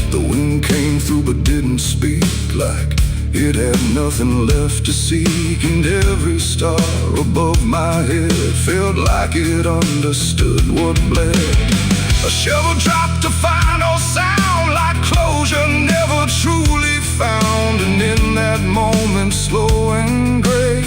The wind came through but didn't speak, like it had nothing left to seek. And every star above my head felt like it understood what bled. A shovel dropped to final sound, like closure never truly found. And in that moment, slow and gray,